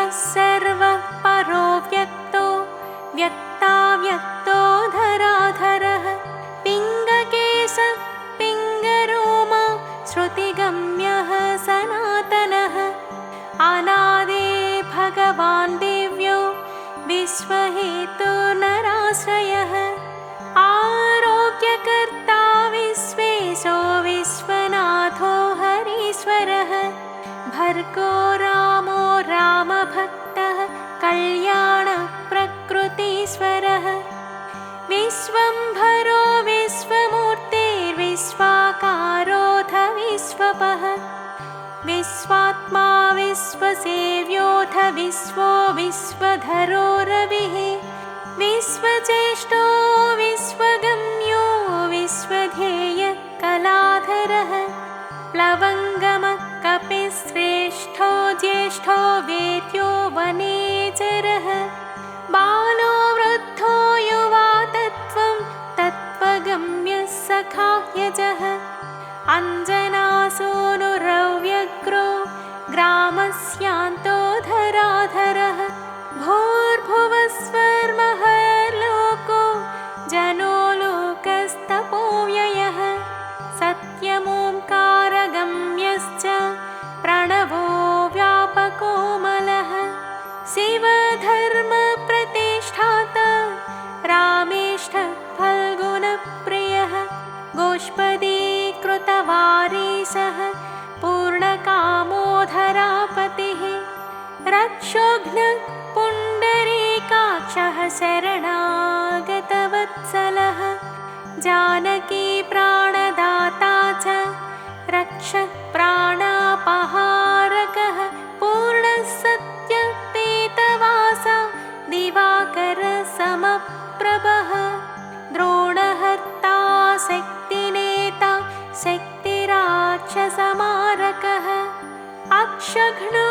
सः सर्वः परो व्यक्तो व्यक्ताव्यक्तो धराधरः पिङ्गकेश पिङ्गरोमा श्रुतिगम्यः सनातनः अनादि भगवान् दिव्यो विश्वहेतुर्नराश्रयः आरोग्यकर्ता विश्वेशो विश्वनाथो हरीश्वरः भर्गो रामो रामभक्तः कल्याणप्रकृतीश्वरः विश्वम्भरो विश्वमूर्तिर्विश्वाकारोऽथ विश्वपः विश्वात्मा विश्वसेव्योऽथ विश्वो विश्वधरो रविः विश्वज्येष्ठो विश्वगम्यो विश्वध्येयः कलाधरः प्लवङ्गमः कपिश्रेष्ठो ज्येष्ठो वेद्यो वनेचरः बालो वृद्धो युवा तत्त्वगम्यः सखायजः अञ्जनासूनुरव्यग्रो ग्रामस्यान्तो धराधरः भूर्भुवस्वर्महर्लोको जनो लोकस्तपोव्ययः सत्यमोङ्कारगम्यश्च प्रणवो व्यापकोमलः शिवधर्मप्रतिष्ठाता रामेष्ठः फल्गुनप्रियः गोष्पदीकृतवारीशः पूर्णकामोधरापतिः रक्षोघ्नः पुण्डरीकाक्षः शरणागतवत्सलः जानकी प्राणदाता च रक्षः प्राणापहारकः पूर्णः सत्यपेतवासा दिवाकरसमप्रभः द्रोणहर्ता शक्तिनेता शक्तिराक्षसमारकः अक्षघ्नो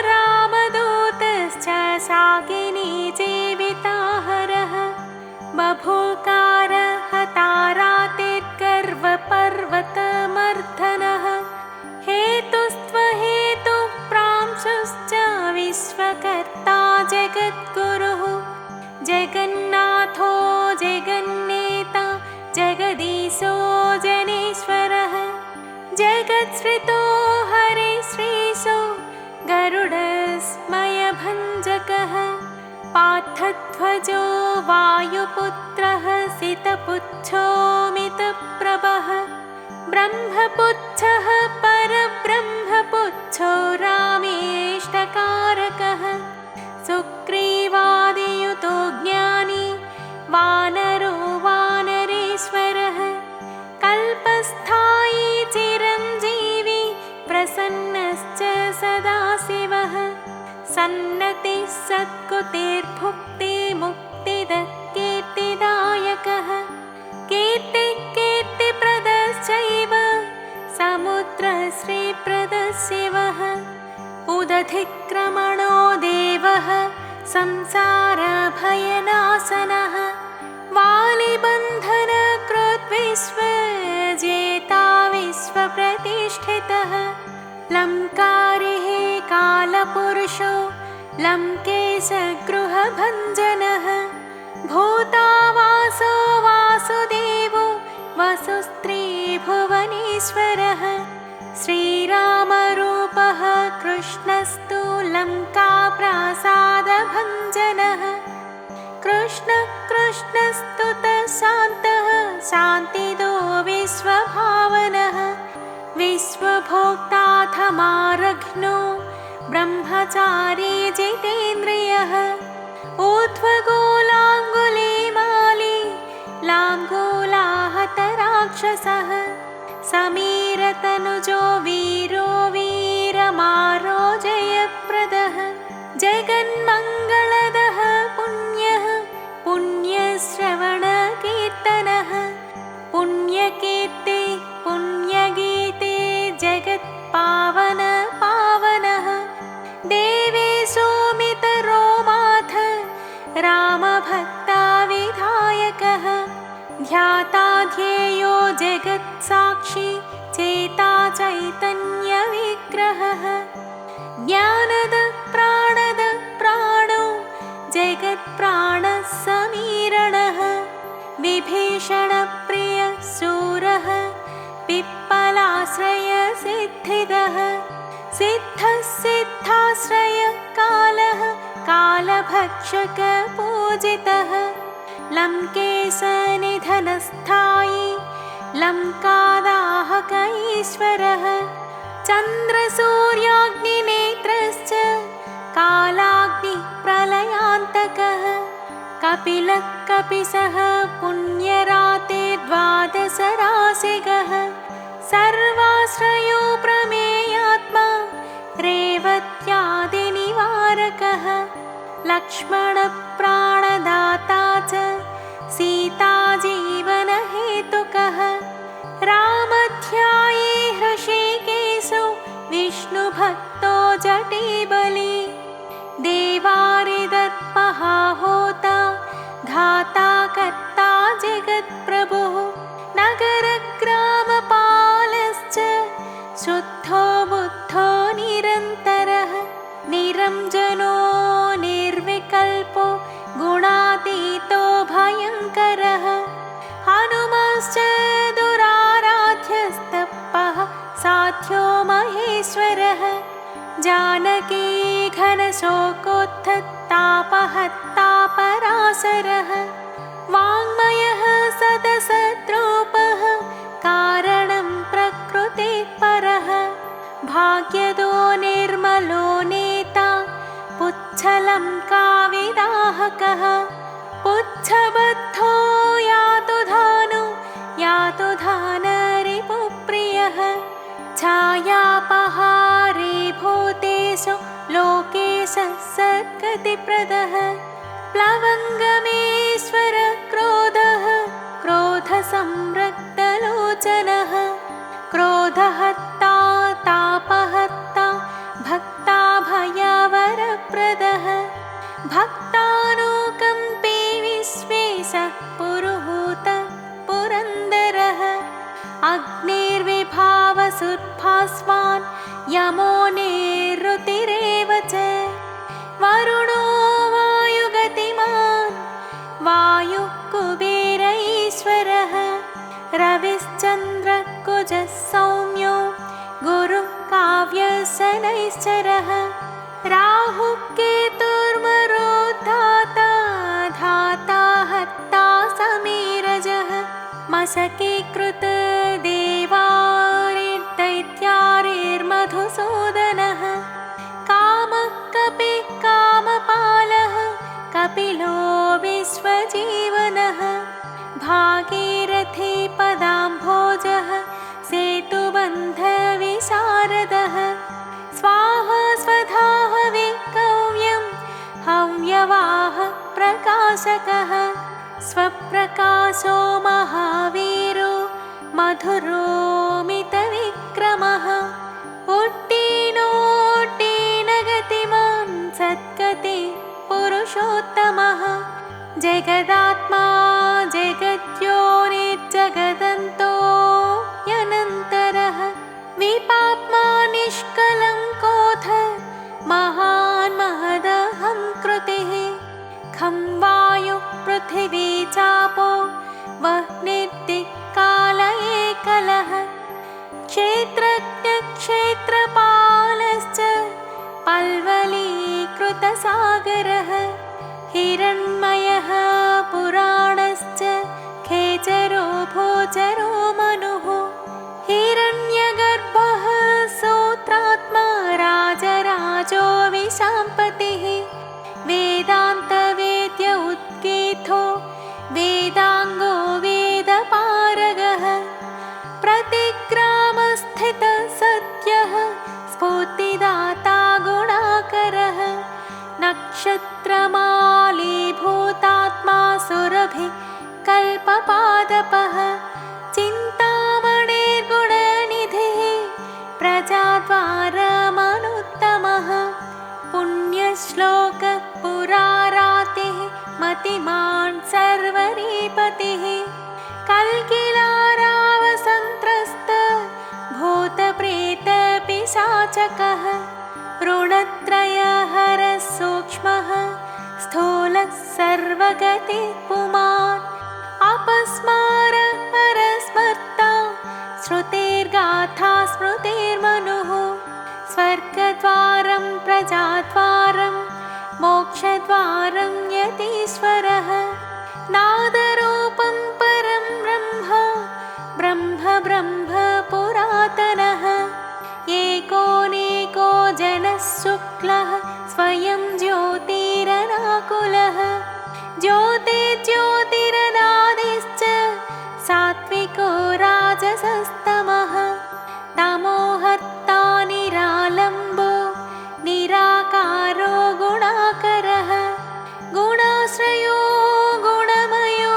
रामदूतश्च शाकिनी जीविताहरः बभूकारहतारातिर्गर्वपर्वतमर्दनः हेतुस्त्वहेतुः प्रांशुश्च विश्वकर्ता जगद्गुरुः जगन्नाथो जगन्नेता जगदीशो जनेश्वरः जगत्सृतो हरिश्रीशो गरुडस्मयभञ्जकः पार्थध्वजो वायुपुत्रः सितपुच्छो मितप्रभः ब्रह्मपुच्छः परब्रह्मपुच्छो रामेष्टकारकः सुग्रीवादियुतो ज्ञानी वानरो वानरेश्वरः कल्पस्थायी चिरञ्जीवी प्रसन्नश्च सदाशिवः सन्नतिः सद्गतिर्भुक्तिमुक्तिदः कीर्तिदायकः कीर्तिप्रदश्चैव समुद्रश्रीप्रदः शिवः उदधिक्रमणो देवः संसारभयनाशनः वालिबन्धनकृद्विश्वजेता विश्वप्रतिष्ठितः लङ्कारिः कालपुरुषो लङ्केशगृहभञ्जनः भूतावासो वासुदेवो वसुस्त्रीभुवनेश्वरः श्रीरामरूपः कृष्णस्तु लङ्काप्रासादभञ्जनः कृष्णस्तुतः शान्तः शान्तिदो विश्वभावनः विश्वभोक्ताथमारघ्नो ब्रह्मचारी जितेन्द्रियः ऊर्ध्वगोलाङ्गुलीमाली लाङ्गूलाहतराक्षसः समीरतनुजो वीरो वीरमारो जयप्रदः जगन्मङ्गलदः पुण्यः पुण्यश्रवणकीर्तनः पुण्यकीर्ते पुण्यगीते जगत्पावन पावनः देवेशो मितरोमाथ रामभक्ताविधायकः ध्याता ध्येयो जगत्साक्षी चेता चैतन्यविग्रहः ज्ञानद प्राणद भीषणप्रियः शूरः पिप्पलाश्रयसिद्धिदः सिद्धः सिद्धाश्रयकालः कालभक्षकपूजितः लङ्केशनिधनस्थायी लङ्कादाहक ईश्वरः चन्द्रसूर्याग्निनेत्रश्च कालाग्निप्रलयान्तकः कपिलः कपिशः पुण्यराते द्वादशराशिगः सर्वाश्रयो प्रमेयात्मा रेवत्यादिनिवारकः लक्ष्मणप्राणदाता च सीताजीवनहेतुकः रामध्याये हृषीकेशो विष्णुभक्तो जटीबली देवारिदत्महाहोता धाता कर्ता जगत्प्रभुः नगरग्रामपालश्च शुद्धो बुद्धो निरन्तरः निरञ्जनो निर्विकल्पो गुणातीतो भयङ्करः हनुमश्च दुराराध्यस्तपः साध्यो महेश्वरः जानकी घनशोकोत्थतापहत्तापराशरः वाङ्मयः सदसद्रूपः कारणं प्रकृतेः परः भाग्यदो निर्मलो नेता पुच्छलं काविदाहकः पुच्छबद्धो यातु धानरिपुप्रियः छायापहारे भूतेषु लोकेशः सद्गतिप्रदः प्लवङ्गमेश्वर क्रोधः क्रोधसंरक्तलोचनः क्रोधहत्ता तापहत्ता भक्ताभयवरप्रदः भक्तानुकम्पे विश्वेशः पुरुहूतः पुरन्दरः अग्निर्विभावसुर्भास्वान् यमो निरृतिरेव च वरुणो वायुगतिमान् वायुः कुबेर ईश्वरः रविश्चन्द्रकुजः सौम्यो गुरुः काव्यशनैश्चरः राहुः केतुर्मरुद्धाता धाता हत्ता समीरजः मशकीकृतदेवारिर्दैत्यारिर्मधुसूदनः कामः कपिः कामपालः कपिलो विश्वजीवनः भागीरथी पदाम्भोजः सेतुबन्धविशारदः स्वाहा स्वधा हविकव्यं हव्यवाह प्रकाशकः स्वप्रकाशो महावीरो मधुरो मितविक्रमः उत्तीर्णोत्तीर्णगतिमान् सद्गति पुरुषोत्तमः जगदात्मा जगद्योनिर्जगदन्तो यनन्तरः विपाप्मा निष्कलङ्कोऽथ महान् महदहं कृतिः खं वायुः पृथिवी चापो वह्निर्दिक्काल एकलः क्षेत्रज्ञक्षेत्रपालश्च पल्वलीकृतसागरः हिरण्मयः पुराणश्च खेचरो भोजरो मनुः हिरण्यगर्भः सूत्रात्मा राजराजो विशाम्पतिः वेदान्तवेद्य उत्कीथो वेदाङ्गो वेदपारगः प्रतिग्रामस्थितः सत्यः स्फूर्तिदाता गुणाकरः नक्षत्रमालीभूतात्मा सुरभिः कल्पपादपः चिन्तामणिर्गुणनिधिः प्रजाद्वारमनुत्तमः पुण्यश्लोकः पुरारातिः मतिमान् सर्वरीपतिः कल्किलारावसन्त्रस्त भूतप्रेतपिशाचकः ऋणत्रयहरः सूक्ष्मः स्थूलः सर्वगतिः पुमान् अपस्मार परस्मर्ता श्रुतिर्गाथा स्मृतिर्मनुः स्वर्गद्वारं प्रजाद्वारं मोक्षद्वारं यतीश्वरः नादरूपं परं ब्रह्म ब्रह्म ब्रह्म पुरातनः एकोनेको जनः शुक्लः स्वयं ज्योतिरनाकुलः ज्योतिर्ज्योतिरनादिश्च सात्विको राजसस्तमः तमोहर्ता निरालम्बो निराकारो गुणाकरः गुणाश्रयो गुणमयो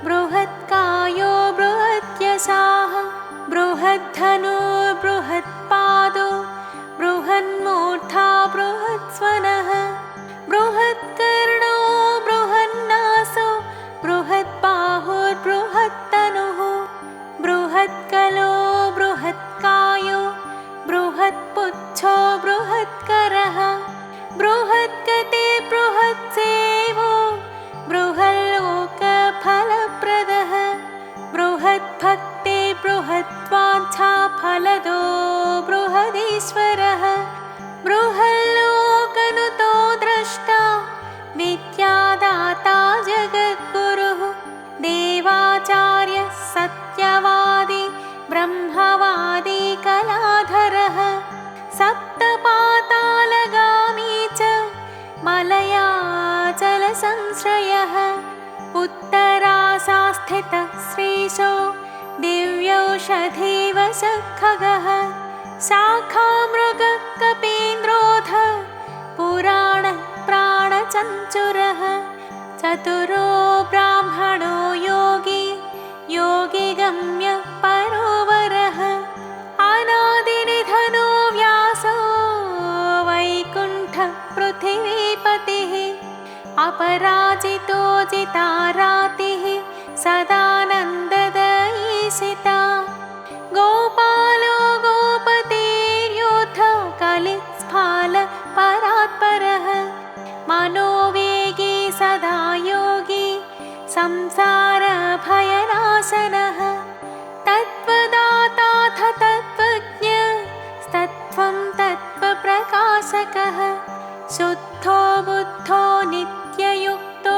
बृहत्कायो बृहत्यशाः बृहद्धनु बृहत्पादो बृहन्मूर्धा बृहत्स्वनः बृहत्कर्णो बृहन्नासो बृहत्बाहुर्बृहत्तनुः बृहत्कलो बृहत्कायो बृहत्पुच्छो बृहत्करः बृहत्कते बृहत्सेवो बृहल्लोकफलप्रदः बृहद्भक्ते बृहद्वाञ्छाफलदो बृहदीश्वरः बृहल्लोकनुतो द्रष्टा विद्यादाता जगद्गुरुः देवाचार्यः सत्यवादी ब्रह्मवादी कलाधरः सप्तपातालगामी च मलयाचलसंश्रयः उत्तरासास्थितः श्रीशो दिव्यौषधीवशः खगः शाखामृगः कपीन्द्रोऽध पुराणः प्राणचञ्चुरः चतुरो ब्राह्मणो योगी योगिगम्यः परोवरः अनादिनिधनो व्यासो वैकुण्ठः पृथिवीपतिः अपराजितो जितारातिः सदानन्ददयीसिता गोपालो गोपतिर्योद्धो कलिस्फाल परात्परः मनोवेगी सदा योगी संसारभयनाशनः तत्त्वदाताथ तत्त्वज्ञ तत्त्वं तत्त्वप्रकाशकः शुद्धो बुद्धो नित्ययुक्तो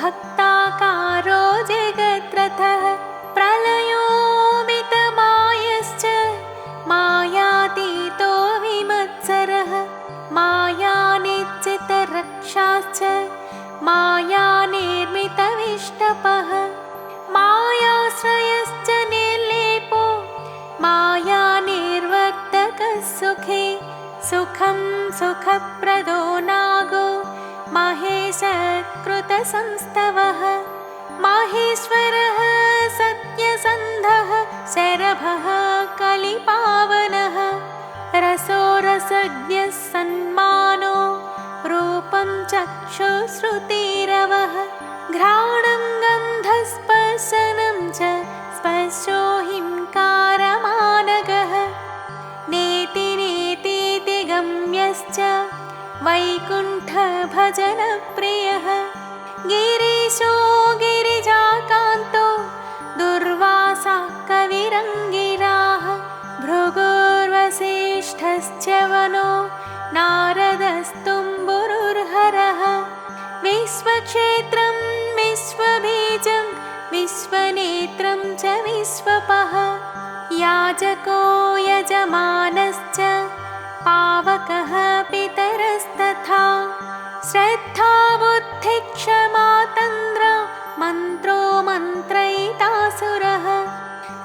भक्ताकारो जगद्रथः प्रलयोमितमायश्च मायातीतो विमत्सरः मायानिश्चितरक्षाश्च मायानिर्मितविष्टपः मायाश्रयश्च निर्लेपो मायानिर्वर्तकः सुखे सुखं सुखप्रदो नागो महेशकृतसंस्तवः माहेश्वरः सत्यसन्धः शरभः कलिपावनः रसो रसज्ञः सन्मानो रूपं चक्षुश्रुतिरवः घ्राणं गन्धस्पर्शनं च स्पर्शो हिंकारमानगः नेति नेतीति गम्यश्च वैकुण्ठभजनप्रियः गिरीशो गिरिजाकान्तो दुर्वासा कविरङ्गिराः भृगुर्वसिष्ठश्च वनो नारदस्तुम्बुरुर्हरः विश्वक्षेत्रं विश्वबीजं विश्वनेत्रं च विश्वपः याजको यजमानश्च पावकः पितरस्तथा श्रद्धा बुद्धिक्षमा तन्द्र मन्त्रो मन्त्रयितासुरः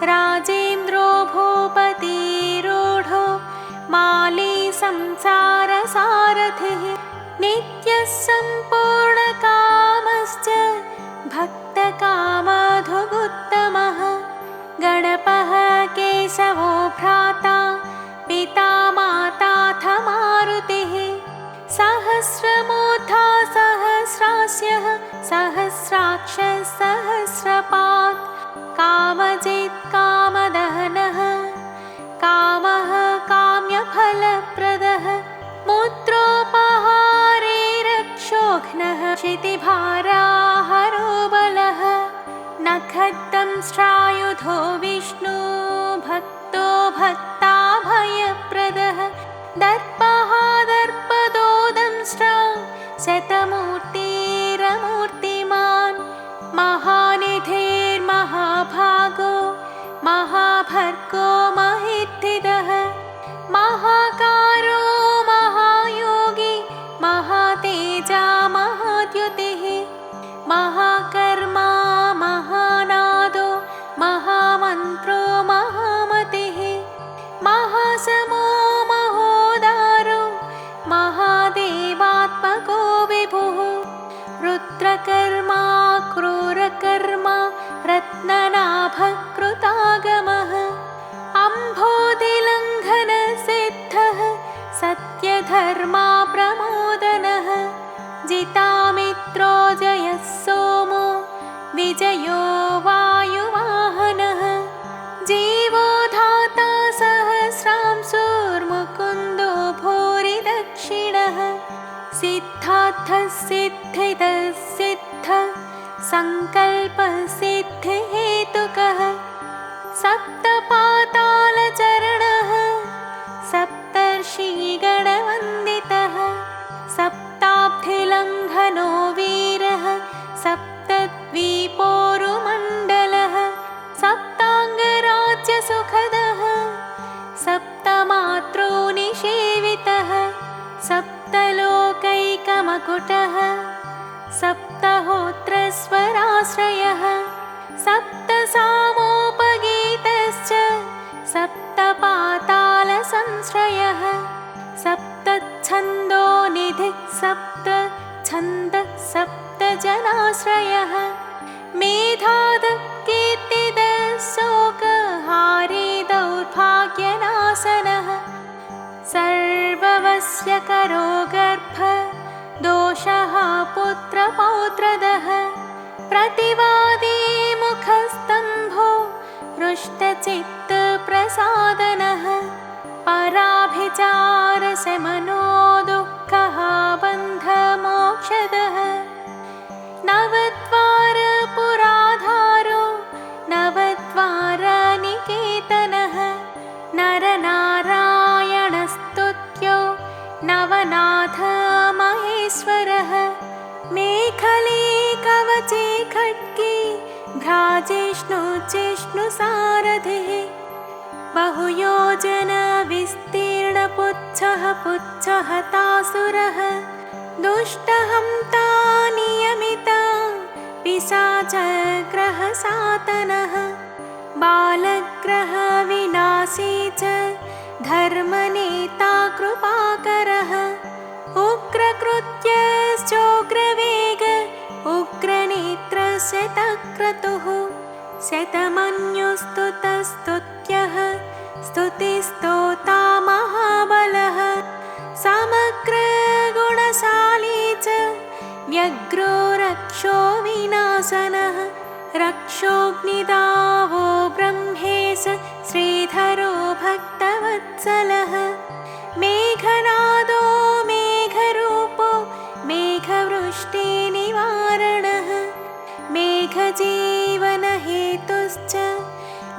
राजेन्द्रो भूपतिरूढो माली संसारसारथिः नित्यः सम्पूर्णकामश्च भक्तकामधुगुत्तमः गणपः केशवो भ्राता पिता माताथ मारुतिः सहस्रमूर्धा सहस्रास्यः सहस्राक्षः सहस्रपात् कामजित् कामदहनः कामः काम्यफलप्रदः मूत्रोपहारे रक्षोघ्नः क्षितिभाराहरो बलः नख दत्तंष्ट्रायुधो विष्णु भक्तो भक्ताभयप्रदः दर्पः दर्पदो दंष्ट्रा शतमूर्तिरमूर्तिमान् महानिधिर्महाभागो महाभर्गो महित्थिदः महाकारो महायोगी महातेजा महाद्युतिः महाकर्मा महानादो महामन्त्रो महामतिः महासमो महोदारो महादेवात्मको विभुः रुद्रकर्मा क्रूरकर्मा रत्ननाभकृतागमः अम्भोधिलङ्घनसिद्धः सत्यधर्मा प्रमोदनः जितामित्रो जयः सोमो विजयो वायुवाहनः जीवो धाता सहस्रांशुर्मुकुन्दो भूरिदक्षिणः सिद्धार्थः सिद्धिदः सिद्धः सङ्कल्पसिद्धिहेतुकः सप्तपातालचरणः सप्तर्षिगणवन्दितः सप्ताब्धिलङ्घनो वीरः सप्तद्वीपोरुमण्डलः सप्ताङ्गराज्यसुखदः सप्तमातॄनिषेवितः सप्तलोकैकमकुटः सप्तहोत्रस्वराश्रयः सप्तसामोपगीतश्च सप्तपातालसंश्रयः सप्तच्छन्दोनिधिः सप्तछन्दः सप्तजनाश्रयः मेधादः कीर्तिदः शोकहारी दौर्भाग्यनाशनः सर्ववश्यकरो गर्भ दोषः पुत्रपौत्रदः प्रतिवादी मुखस्तम्भो हृष्टचित्तप्रसादनः पराभिचारशमनो दुःखः बन्धमोक्षदः नवद्वारपुराधारो नवद्वारनिकेतनः नरनारायणस्तुत्यो नवनाथमहेश्वरः मेखले कवचे खड्गे भ्राजिष्णुजिष्णुसारथिः बहुयोजनविस्तीर्णपुच्छः पुच्छहतासुरः दुष्टहन्ता नियमिता पिशाचग्रहसातनः बालग्रहविनाशी च धर्मनेता कृपाकरः उग्रकृत्यश्चोग्रवेग उग्रनेत्रशतक्रतुः शतमन्युस्तुतस्तुत्यः स्तुतिस्तोता महाबलः समग्रगुणशाली च व्यग्रो रक्षो विनाशनः रक्षोऽग्निदावो ब्रह्मेश श्रीधरो भक्तवत्सलः मेघनादो मेघरूपो मेघवृष्टिनिवारणः मेघजीवनहेतुश्च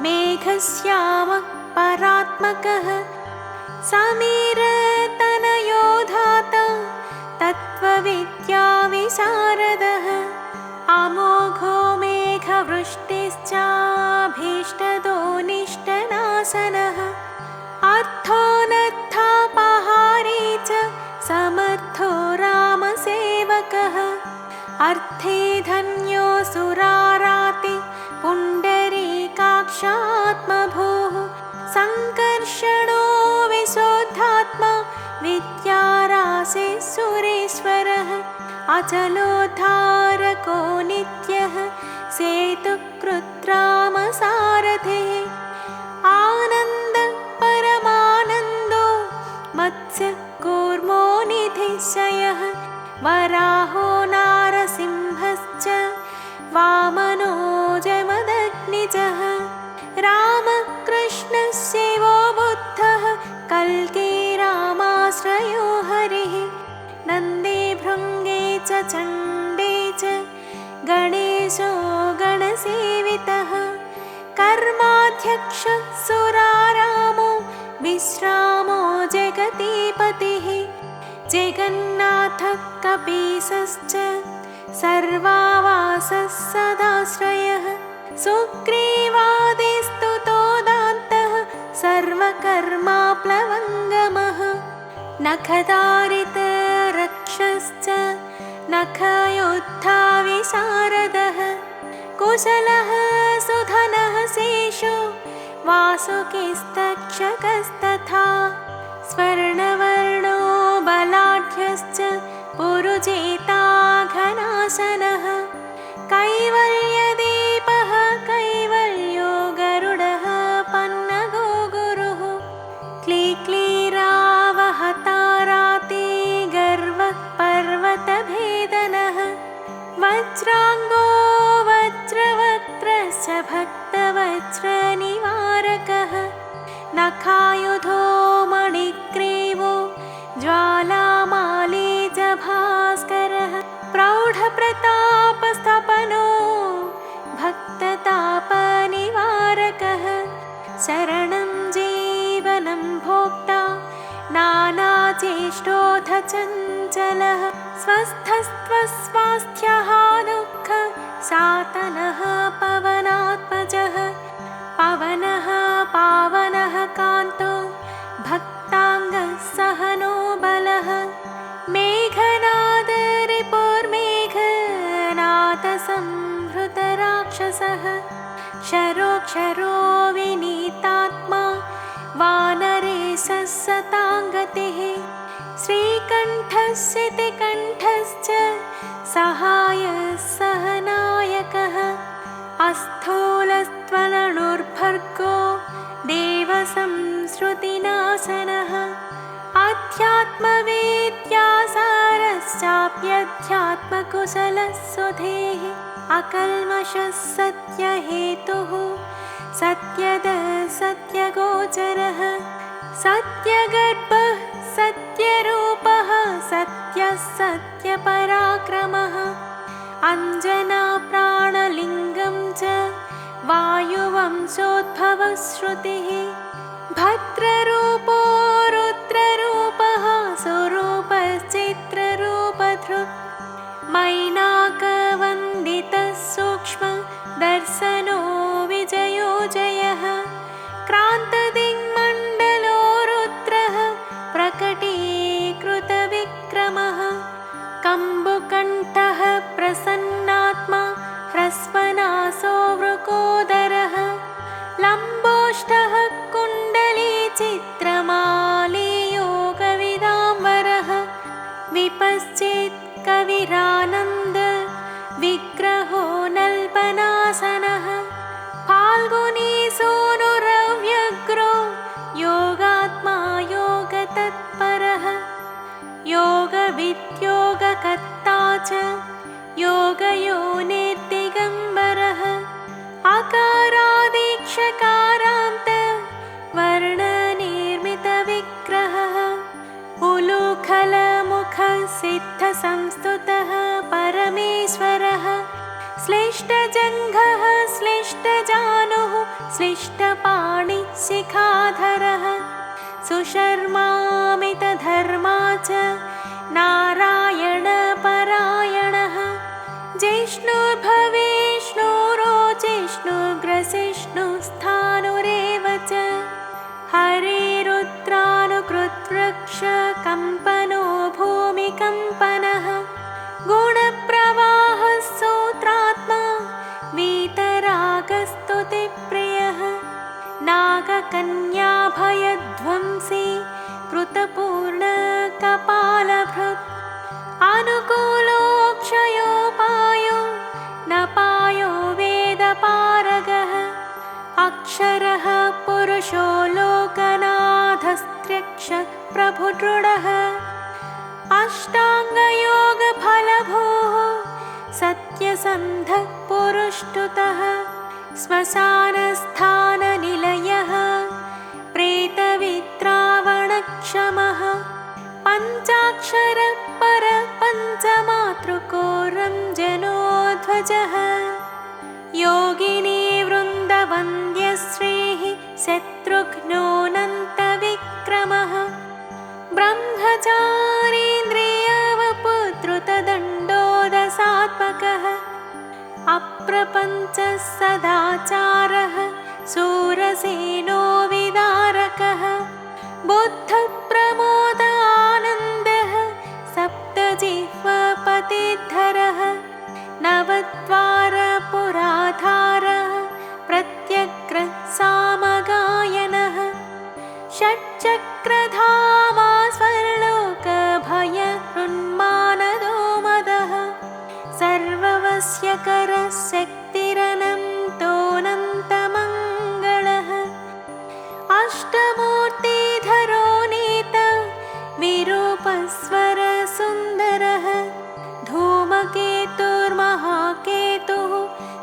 मेघश्यामः परात्मकः समीरतनयो धाता तत्त्वविद्याविशारदः अमोघो मेघवृष्टिश्चाभीष्टदो निष्टनाशनः अर्थोऽनर्थापहारी च समर्थो रामसेवकः अर्थे धन्यो सुराराति पुण्डरीकाक्षात्मभूः सङ्कर्षणो विशुद्धात्मा विद्याराशे सुरेश्वरः अचलोद्धारको नित्यः सेतुकृत्रामसारथिः आनन्द परमानन्दो मत्स्यकूर्मो निधिशयः वराहो नारसिंहश्च वामनो जमदग्निजः रामकृष्णस्यैवो बुद्धः कल्की रामाश्रयो हरिः नन्दे भृङ्गे च चण्डे च गणेशो गणसेवितः सुरपूजितः कर्माध्यक्ष सुरारामो विश्रामो जगतीपतिः जगन्नाथः कपीसश्च सर्वावासः सदाश्रयः सुग्रीवादिस्तुतोदान्तः सर्वकर्माप्लवङ्गमः नखदारितरक्षश्च नखयोद्धाविशारदः कुशलः सुधनः शेषो वासुकिस्तक्षकस्तथा स्वर्णवर्णो बलाढ्यश्च पुरुजेता घनाशनः कैवल्यदीपः कैवल्यो गरुडः पन्नगो गुरुः क्लीक्लीरावहताराते गर्वः पर्वतभेदनः वज्राङ्गो वज्रवक्त्रश्च भक्तवज्रनिवारकः नखायुधो मणिग्रीवो ज्वालामाली च भास्करः प्रौढप्रतापस्तपनो भक्ततापनिवारकः शरणं जीवनं भोक्ता नानाचेष्टोऽथ चञ्चलः स्वस्थस्त्वस्वास्थ्यः दुःख सातनः पवनात्मजः पवनः पावनः कान्तो भक्ताङ्गः सहनो बलः मेघनादरिपुर्मेघनादसंहृतराक्षसः क्षरोक्षरो विनीतात्मा वानरेशः सताङ्गतिः श्रीकण्ठस्थितिकण्ठश्च सहायः सहनायकः अस्थूलस्त्वलनुर्भर्गो देवसंश्रुतिनाशनः अध्यात्मवेद्यासारश्चाप्यध्यात्मकुशलः सुधेः अकल्मषः सत्यहेतुः सत्यदः सत्यगोचरः सत्यगर्भः सत्यरूपः सत्यः सत्यपराक्रमः अञ्जनाप्राणलिङ्गं च वायुवंशोद्भवः श्रुतिः भद्ररूपो रुद्ररूपः स्वरूपश्चित्ररूपधृक् मैनाकवन्दितः सूक्ष्मदर्शनो विजयो जयः क्रान्तदिङ्मण्डलो रुद्रः प्रकटीकृतविक्रमः कम्बुकण्ठः प्रसन्नात्मा ह्रस्वनासो वृकोदरः लम्बोष्ठः कुण्डलीचित्रमाली योगविदाम्बरः विपश्चित् कविरानन्द विग्रहो नल्पनासनः फाल्गुनी सूनुरव्यग्रो योगात्मा योगतत्परः योगविद्योगकर्ता च योगयोनिर्दिगम्बरः अकारादीक्षकारान्त वर्णनिर्मितविग्रहः उलूखलमुखसिद्धसंस्तुतः परमेश्वरः श्लिष्टजङ्घः श्लिष्टजानुः श्लिष्टपाणिशिखाधरः सुशर्मामितधर्मा च नारायणपरायणः जिष्णुर्भवेष्णुरोजिष्णुग्रसिष्णुस्थाणुरेव च हरिरुद्रानुकृद्वृक्षकम्पनो भूमिकम्पनः गुणप्रवाहः सूत्रात्मा वीतरागस्तुतिप्रियः नागकन्याभयध्वंसी कृतपूर्णकपालभृत् अनुकूलोऽक्षयोपायो न पायो वेदपारगः अक्षरः पुरुषो लोकनाथस्त्र्यक्ष प्रभुदृढः अष्टाङ्गयोगफलभोः सत्यसन्धः पुरुष्टुतः श्मशानस्थाननिलयः प्रेतवित्रावणक्षमः पञ्चाक्षरः परपञ्चमातृको रञ्जनोध्वजः योगिनी शत्रुघ्नोऽनन्तविक्रमः ब्रह्मचारीन्द्रियवपुत्रुतदण्डोदशात्मकः अप्रपञ्चः सदाचारः शूरसेनो विदारकः बुद्धप्रमोद आनन्दः सप्तजिह्वपतिधरः नवद्वारपुराधारः प्रत्यग्रः सामगायनः षट्चक्रधामा स्वर्लोकभयहृन्मानदो मदः सर्ववश्यकरः शक्तिरनन्तोऽनन्तमङ्गलः अष्टमूर्तिधरो नीता विरूपस्वरसुन्दरः धूमकेतुर्महाकेतुः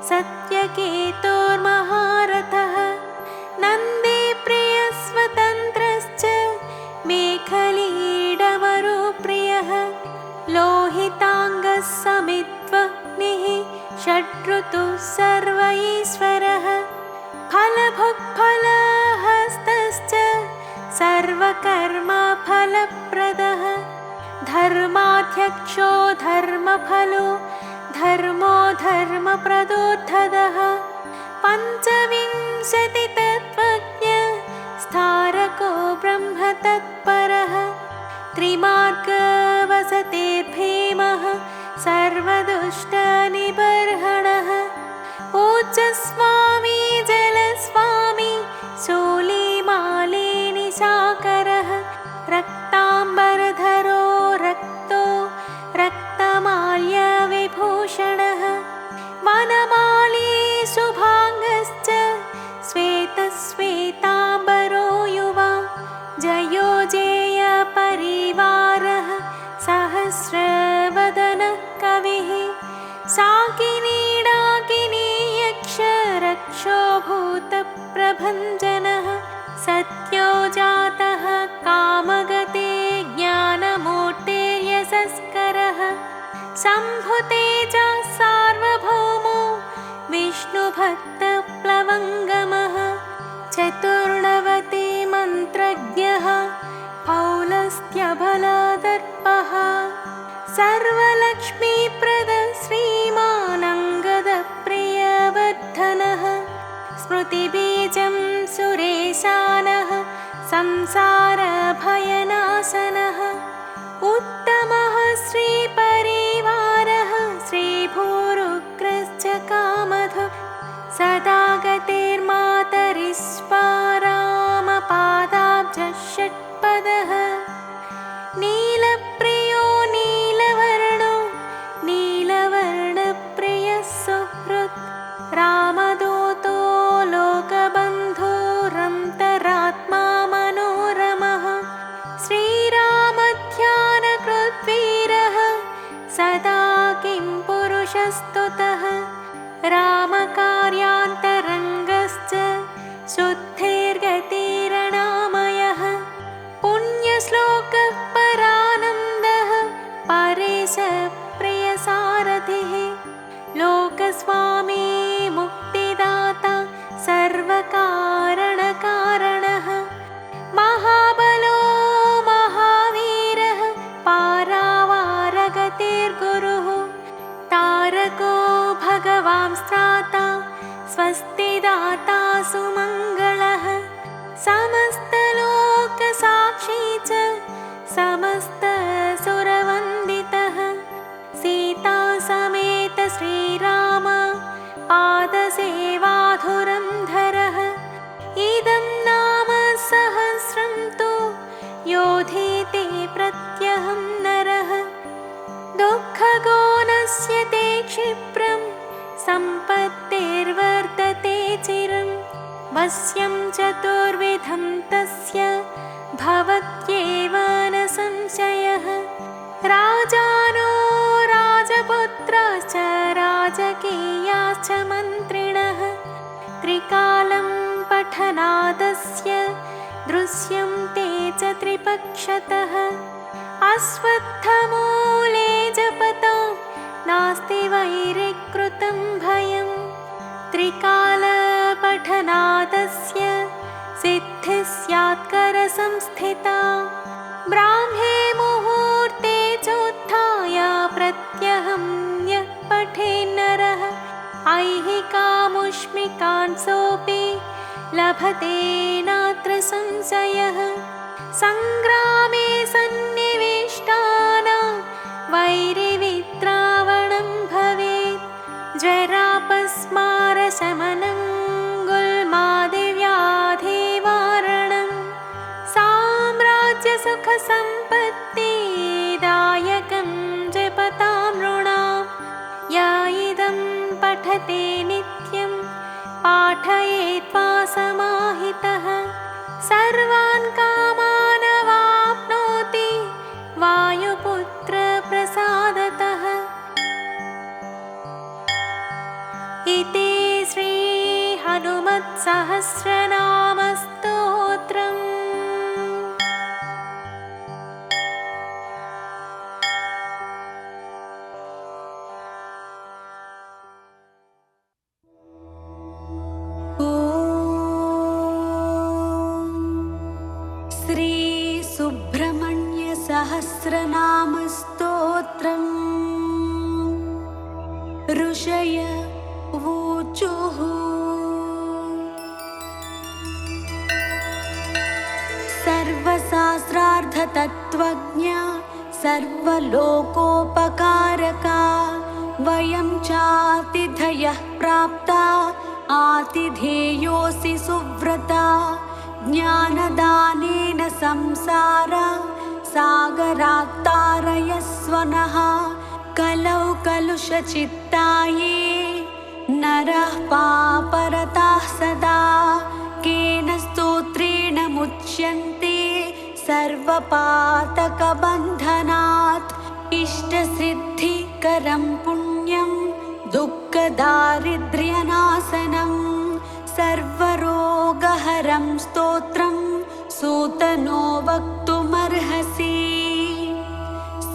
सत्यकेतुर्महारथः नन्दी प्रियस्वतन्त्रश्च मेखलीडमरुप्रियः लोहिताङ्गः समित्वग्निः षड्ऋतुः सर्व ईश्वरः फलभुक्फलहस्तश्च सर्वकर्मफलप्रदः धर्माध्यक्षो धर्मफलो धर्मो धर्मप्रदोद्धतः पञ्चविंशतितत्त्वज्ञ स्थारको ब्रह्मतत्परः त्रिमार्गवसतेर्भीमः सर्वदुष्टनिबर्हणः पूज्यस्वामी जलस्वामी शूलीमालिनिशाकरः रक्ताम्बरधरो रक्तो रक्तमाल्यविभूषणः वनमाली शुभाङ्गश्च श्वेतश्वेताम्बरो युवा जयो जेयपरिवारः सहस्रवदनः कविः शाकिनीडाकिनी यक्षरक्षो भूतप्रभञ्जनः सत्यो जातः कामगते ज्ञानमूर्तिर्यशस्करः शम्भुतेजः सार्वभौमो विष्णुभक्तप्लवङ्गमः चतुर्णवति मन्त्रज्ञः पौलस्त्यबलदर्पः सर्वलक्ष्मीप्रदः श्रीमानङ्गदप्रियवर्धनः स्मृतिबीजं सुरेशानः संसारभयनाशनः उत्तमः श्रीपरिवारः श्रीभूरुग्रश्च कामधुः सदा गतिर्मातरिष्पा रामपादाब्जः षट्पदः नीलप्रियो नीलवर्णो नीलवर्णप्रियः सुहृत् रामदूतो लोकबन्धुरन्तरात्मा मनोरमः श्रीरामध्यानकृद्वीरः सदा किं पुरुषस्तुतः रामकार्यान्तरङ्गश्च शुद्धिर्गतिरणामयः पुण्यश्लोकः परानन्दः परेशप्रियसारथिः लोकस्वामी मुक्तिदाता सर्वकारणकारणः महाबलो महावीरः पारावारगतिर्गुरुः तारको भगवांस्त्राता स्वस्तिदाता सुमङ्गलः समस्तलोकसाक्षी च समस्तसुरवन्दितः सीतासमेत श्रीराम पादसेवाधुरन्धरः इदं नाम सहस्रं तु योधेते प्रत्यहं नरः दुःखगोनस्य ते क्षिप्रं सम्पत्तिर्वर्तते चिरं वश्यं चतुर्विधं तस्य भवत्येव न संशयः राजानो राजपुत्राश्च राजकीयाश्च मन्त्रिणः त्रिकालं पठनादस्य दृश्यं ते च त्रिपक्षतः अश्वत्थमूले जपता नास्ति वैरिकृतं भयं त्रिकालपठनादस्य सिद्धिः स्यात्करसंस्थिता ब्राह्मे मुहूर्ते चोत्थाय प्रत्यहं यः पठेन्नरः ऐहिकामुष्मिकान् सोऽपि लभते नात्र संशयः सङ्ग्रामे सन्निविष्टानां वैरिवित्रावणं भवेत् ज्वरापस्मारशमनं गुल्मादिव्याधिवारणं साम्राज्यसुखसम्पत्तिदायकं जपतां नृणां य इदं पठते नित्यं पाठयेत्वा समाहितः सर्वान् कामानवाप्नोति वायुपुत्रप्रसादतः। इति श्रीहनुमत्सहस्रनामस्तोत्रम्। श्रीसुब्रह्मण्यसहस्रनामस्तोत्रम्। ऋषय ऊचुः सर्वशास्त्रार्थतत्त्वज्ञ सर्वलोकोपकारका वयं चातिथयः प्राप्ता आतिथेयोऽसि सुव्रता ज्ञानदानेन संसार सागरात्तारयस्व नः कलौ कलुषचित्ताये नरः पापरताः सदा केन स्तोत्रेण मुच्यन्ते सर्वपातकबन्धनात् इष्टसिद्धिकरं पुण्यं दुःखदारिद्र्यनाशनं सर्वरोगहरं स्तोत्रं सूतनो वक्तुमर्हसि।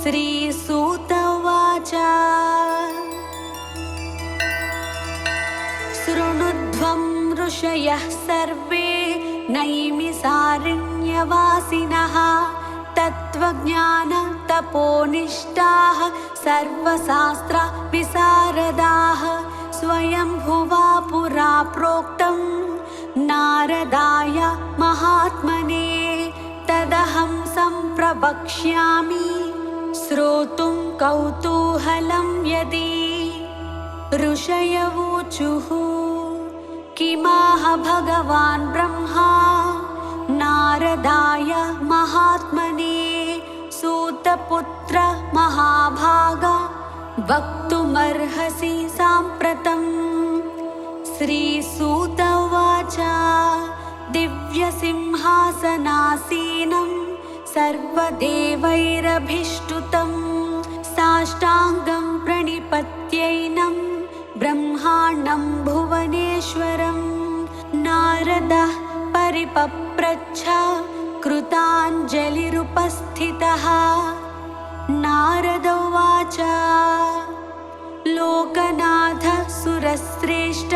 श्रीसूत उवाच शृणुध्वं ऋषयः सर्वे नैमिसारण्यवासिनः तत्त्वज्ञानतपोनिष्ठाः सर्वशास्त्रविशारदाः स्वयंभुवा पुरा प्रोक्तं नारदाय महात्मने तदहं सम्प्रवक्ष्यामि श्रोतुं कौतूहलं यदि। ऋषयवूचुः किमाह भगवान् ब्रह्मा नारदाय महात्मने सूतपुत्र महाभाग वक्तुमर्हसि साम्प्रतम्। श्रीसूत उवाच दिव्यसिंहासनासीनं सर्वदेवैरभिष्टुतं साष्टाङ्गं प्रणिपत्यैनं ब्रह्माण्डं भुवनेश्वरं नारदः परिपप्रच्छ कृताञ्जलिरुपस्थितः। नारद उवाच लोकनाथ सुरश्रेष्ठ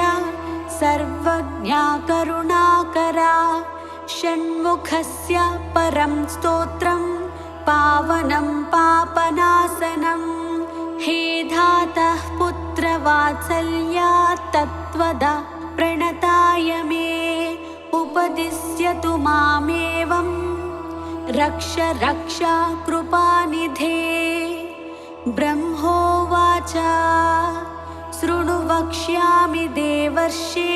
सर्वज्ञा करुणाकरा षण्मुखस्य परं स्तोत्रं पावनं पापनाशनं हे धातः पुत्रवात्सल्यात् तत्त्वदा प्रणताय मे उपदिश्यतु मामेवं रक्ष रक्ष कृपानिधे। ब्रह्मोवाच शृणु वक्ष्यामि देवर्षे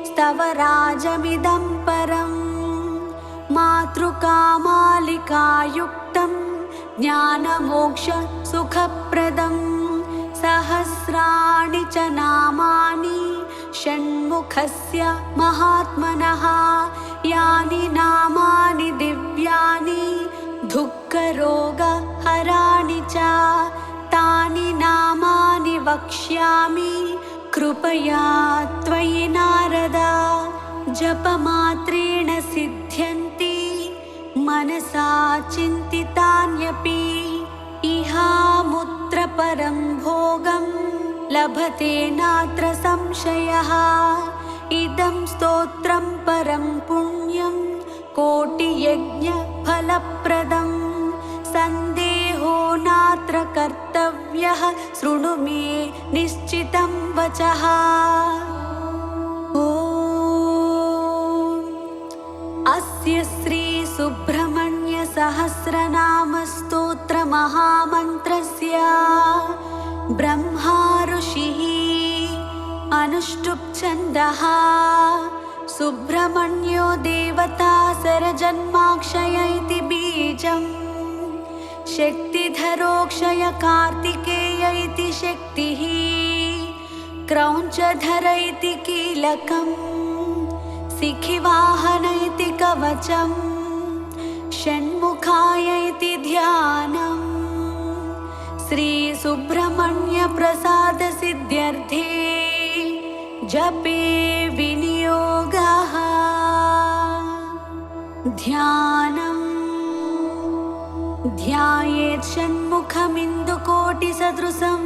स्तवराजमिदं परं मातृकामालिकायुक्तं ज्ञानमोक्षसुखप्रदं सहस्राणि च नामानि षण्मुखस्य महात्मनः यानि नामानि दिव्यानि दुःखरोगहराणि च तानि नामानि वक्ष्यामि कृपया त्वयि नारद। जपमात्रेण सिद्ध्यन्ति मनसा चिन्तितान्यपि इहामुत्र परं भोगं लभते नात्र संशयः। इदं स्तोत्रं परं पुण्यं यज्ञफलप्रदं सन्देहो नात्र कर्तव्यः शृणु मे निश्चितं वचः। अस्य श्री सुब्रह्मण्य सहस्रनाम स्तोत्र महामन्त्रस्य ब्रह्मा ऋषिः अनुष्टुप् छन्दः सुब्रह्मण्यो देवता सरजन्माक्षय इति बीजम् शक्तिधरोक्षय कार्तिकेय इति शक्तिः क्रौञ्चधर इति कीलकम् शिखिवाहन इति कवचम् षण्मुखाय इति ध्यानम् श्री सुब्रह्मण्य प्रसाद सिद्ध्यर्थे जपे विनियोगः। ध्यानम् ध्यायेत् षण्मुखमिन्दुकोटिसदृशं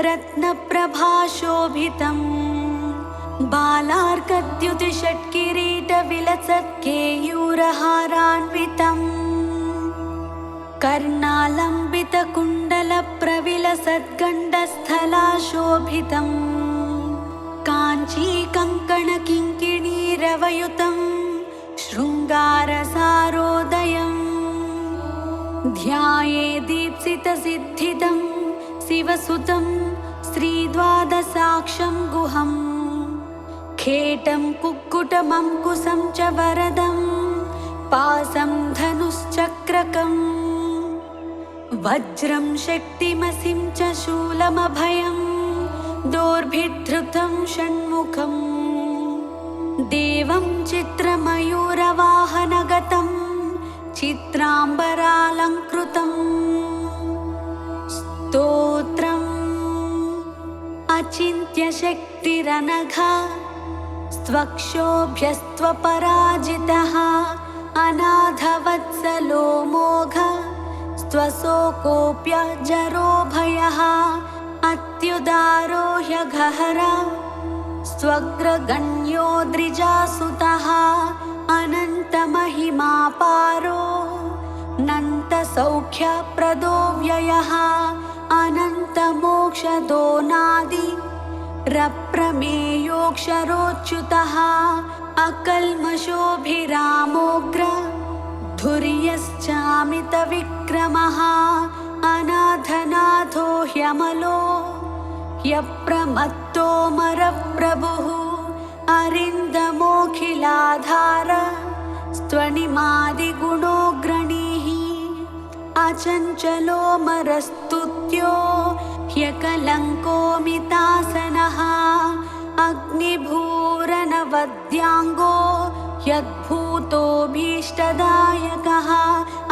रत्नप्रभाशोभितम् बालार्कद्युतिषट्किरीटविलसत्केयूरहारान्वितम् कर्णालम्बितकुण्डलप्रविलसद्गण्डस्थलाशोभितम् काञ्चीकङ्कणकिङ्किणीरवयुतं शृङ्गारसारोदयम् ध्याये दीप्सितसिद्धिदं शिवसुतं श्रीद्वादशाक्षं गुहम् खेटं कुक्कुटमङ्कुशं च वरदं पासं धनुश्चक्रकम् वज्रं शक्तिमसिं च शूलमभयं दोर्भिधृतं षण्मुखम् देवं चित्रमयूरवाहनगतं चित्राम्बरालङ्कृतम् स्तोत्रम् अचिन्त्यशक्तिरनघा स्वक्षोभ्यस्त्वपराजितः अनाथवत्सलो मोघ स्वशोकोऽप्यजरो भयः अत्युदारो ह्यघहरा स्वग्रगण्यो द्विजासुतः अनन्तमहिमापारो नन्तसौख्यप्रदो व्ययः अनन्तमोक्षदो नादि रप्रमेयोऽक्षरोच्युतः अकल्मषोऽभिरामोग्र धुर्यश्चामितविक्रमः अनाथनाथो ह्यमलो ह्यप्रमत्तोऽमरप्रभुः अरिन्दमोऽखिलाधार स्त्वनिमादिगुणोऽग्रणीः अचञ्चलोऽमरस्तुत्यो ह्यकलङ्कोऽमितासनः अग्निभूरनवद्याङ्गो यद्भूतोऽभीष्टदायकः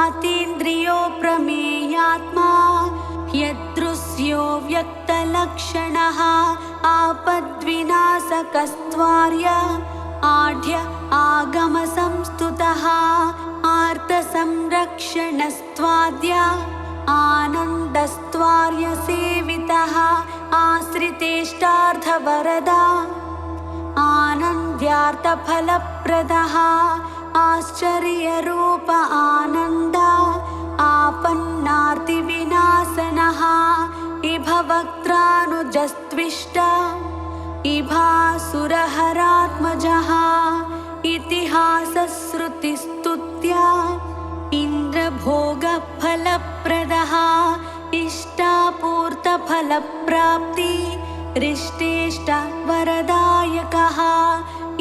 अतीन्द्रियो प्रमेयात्मा यदृश्यो व्यक्तलक्षणः आपद्विनाशकस्त्वार्य आढ्य आगमसंस्तुतः आर्तसंरक्षणस्त्वाद्य आनन्दस्त्वार्यसेवितः आश्रितेष्टार्थवरदा आनन्द्यार्थफलप्रदः आश्चर्यरूप आनन्द आपन्नार्तिविनाशनः इभवक्त्रानुजस्त्विष्ट इभासुरहरात्मजः इतिहासश्रुतिस्तुत्या इन्द्रभोगफलप्रदः इष्टापूर्तफलप्राप्ति रिष्टेष्टवरदायकः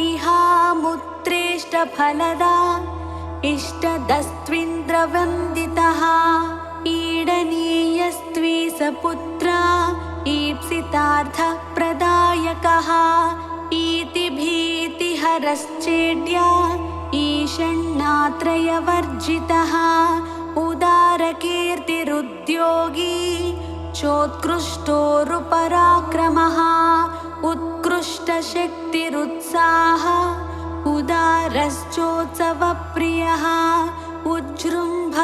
इहामुत्रेष्टफलदा इष्टदस्त्विन्द्रवन्दितः ईडनीयस्त्विसपुत्र ईप्सितार्थप्रदायकः इति भीतिहरश्चेड्य ईषण्णात्रयवर्जितः उदारकीर्तिरुद्योगी चोत्कृष्टोरुपराक्रमः उत्कृष्टशक्तिरुत्साह उदारश्चोत्सवप्रियः उज्जृम्भ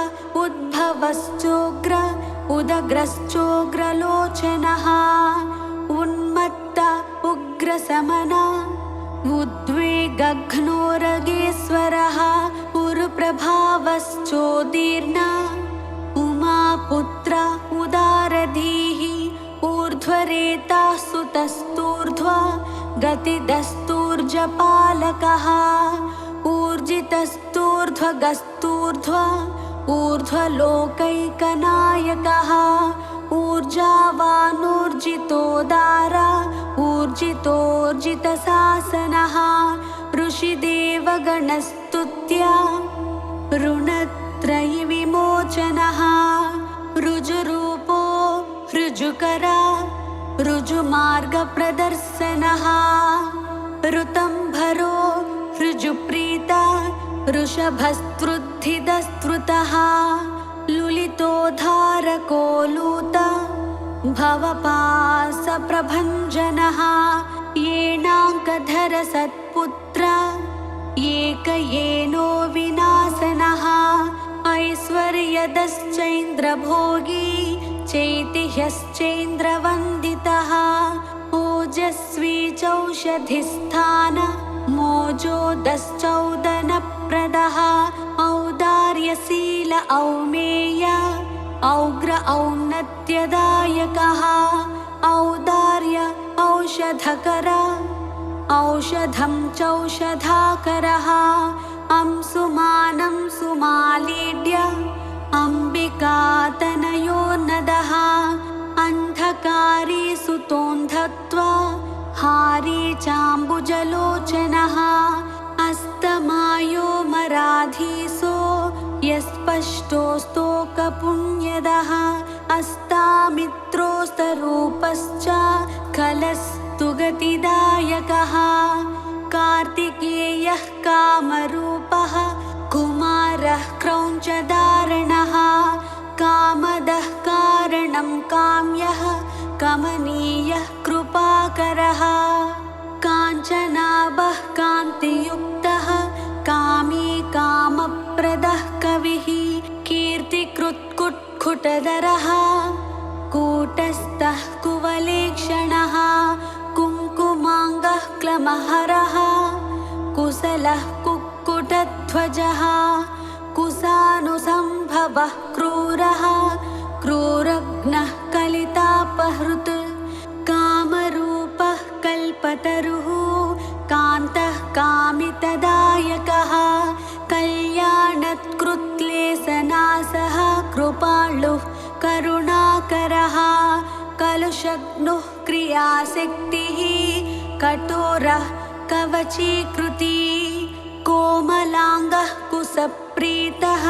उद्भवश्चोग्र उदग्रश्चोग्रलोचनः उन्मत्त उग्रशमन उद्वेगघ्नोरगेश्वरः उरुप्रभा पश्चोदीर्ण उमापुत्र उदारधीः ऊर्ध्वरेताः सुतस्तूर्ध्वा गतिदस्तूर्जपालकः ऊर्जितस्तूर्ध्वगस्तूर्ध्वा ऊर्ध्वलोकैकनायकः ऊर्जावानूर्जितोदारा ऊर्जितोर्जितशासनः ऋषिदेवगणस्तुत्या ऋणत्रयविमोचनः ऋजुरूपो ऋजुकरा ऋजुमार्गप्रदर्शनः ऋतंभरो ऋजुप्रीता ऋषभस्तृद्धिदस्तृतः लुलितोद्धारको लूता भवपासप्रभञ्जनः येनाङ्कधर सत्पुत्र एकयेनो विनाशनः ऐश्वर्यदश्चैन्द्रभोगी चैतिह्यश्चैन्द्रवन्दितः ओजस्वी चौषधिस्थान मोजोदश्चौदनप्रदः औदार्यशील औमेय औग्र औन्नत्यदायकः औदार्य औषधकर औषधं चौषधाकरः अंशुमानं सुमालीड्य अम्बिकातनयोन्नदः अन्धकारी सुतोन्धत्वा हारी चाम्बुजलोचनः अस्तमायो मराधीसो यस्पष्टोस्तोकपुण्यदः अस्तामित्रोस्तरूपश्च कलस्तु गतिदायकः कार्तिकेयः कामरूपः कुमारः क्रौञ्चधारणः कामदः कारणं काम्यः कमनीयः कृपाकरः काञ्चनाभः कान्तियुक्तः कामी कामप्रदः कविः कीर्तिकृत्कुट्कुटधरः कूटस्थः कुवलेक्षणः कुङ्कुमाङ्गः क्लमहरः कुशलः कुक्कुटध्वजः कुशानुसम्भवः क्रूरः क्रूरघ्नः कलितापहृत् कामरूपः कल्पतरुः कान्तः कामितदायकः कल्याणकृत्क्लेशनाशः कृपालुः करुणाकरः कलुषग्नुः क्रियाशक्तिः कठोरः कवचीकृति कोमलाङ्गः कुशप्रीतः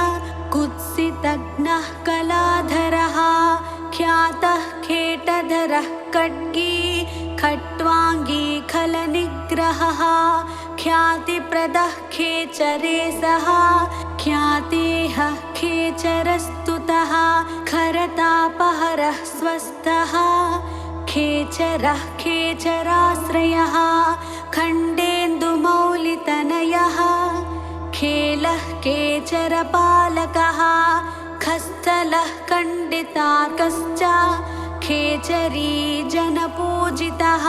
कुत्सितघ्नः कलाधरः ख्यातः खेटधरः खड्गी खट्वाङ्गी खलनिग्रहः ख्यातिप्रदः खेचरेशः ख्यातेः खेचरस्तुतः खरतापहरः स्वस्थः खेचरः खेचराश्रयः खण्डेन्दुमौलितनयः खेलः केचरपालकः खस्थलः खण्डितार्कश्च खेचरी जनपूजितः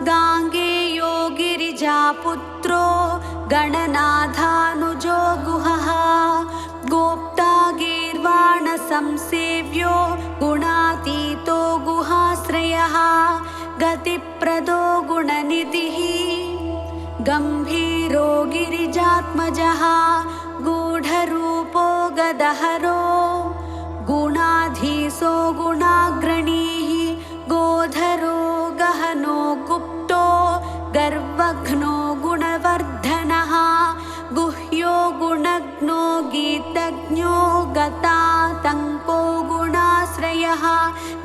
गाङ्गेयो गिरिजापुत्रो गणनाथानुजो गुहः गोप्ता गीर्वाणसंसेव्यो गुणातीतो गुहाश्रयः गतिप्रदो गुणनिधिः गम्भीरो गिरिजात्मजः गूढरूपो गदहरो गुणाधीशो गुणाग्रणीः गोधरो गहनो गुप्तो गर्वघ्नो गुणवर्धनः गुह्यो गुणज्ञो गीतज्ञो गतातङ्को गुणाश्रयः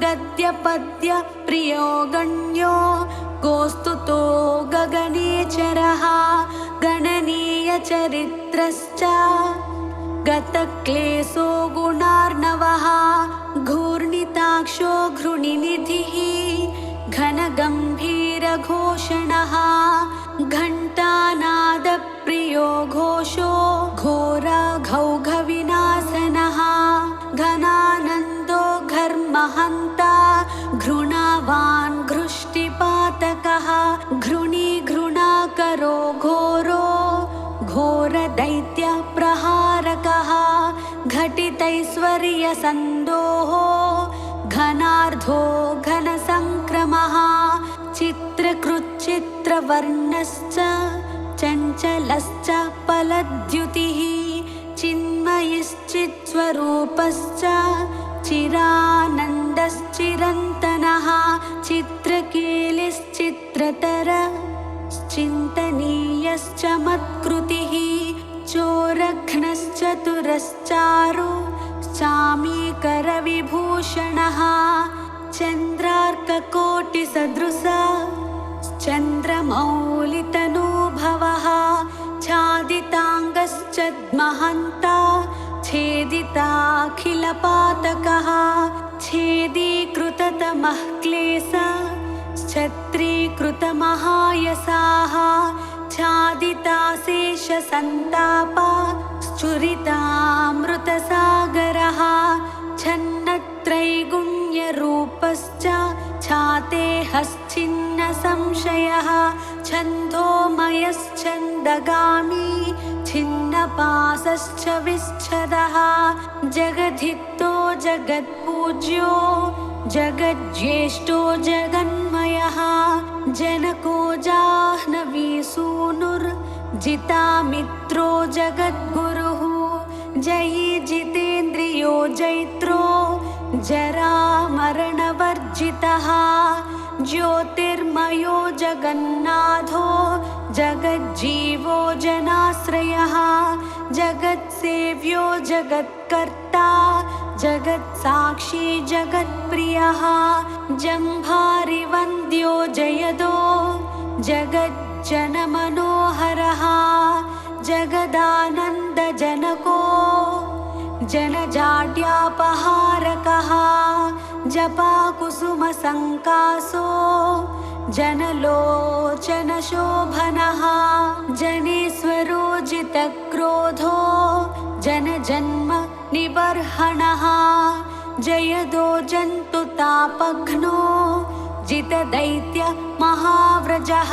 गद्यपद्यप्रियो गण्यो गोस्तुतो गगनेचरः गणनीयचरित्रश्च गतक्लेशो गुणार्णवः घूर्णिताक्षो घृणिनिधिः घनगम्भीरघोषणः घण्टानादप्रियो घोषो घोरघौघविनाशनः घनानन्दो घर्महन्ता घृणावान् घृष्टिपातकः घृणीघृणाकरो घोरो घोरदैत्यप्रहारकः ऐश्वर्यसन्दोः घनार्धो घनसङ्क्रमः चित्रकृच्चित्रवर्णश्च चञ्चलश्च फलद्युतिः चिन्मयश्चित्स्वरूपश्च चिरानन्दश्चिरन्तनः चित्रकेलिश्चित्रतरश्चिन्तनीयश्च मत्कृतिः चोरघ्नश्चतुरश्चारु चामीकरविभूषणः चन्द्रार्ककोटिसदृशा चन्द्रमौलितनूभवः छादिताङ्गश्च महन्ता छेदिताखिलपातकः छेदीकृततमः क्लेशश्छत्रीकृतमहायसाः छादिताशेषसन्तापा स्फुरितामृतसागरः छन्नत्रैगुण्यरूपश्च छातेहश्चिन्नसंशयः छन्दोमयश्छन्दगामी छिन्नपाशश्च विच्छदः जगद्धितो जगत्पूज्यो जगज्येष्ठो जगन्मयः जनको जाह्नवीसूनुर्जितामित्रो जगद्गुरुः जयी जितेन्द्रियो जैत्रो जरामरणवर्जितः ज्योतिर्मयो जगन्नाथो जगज्जीवो जनाश्रयः जगत्सेव्यो जगत्कर्ता जगत्साक्षी जगत्प्रियः जम्भारिवन्द्यो जयदो जगज्जनमनोहरः जगदानन्दजनको जनजाड्यापहारकः जपाकुसुमसङ्कासो जनलोचनशोभनः जनेश्वरो जितक्रोधो जनजन्म निबर्हणः जयदो जन्तुतापघ्नो जितदैत्य महाव्रजः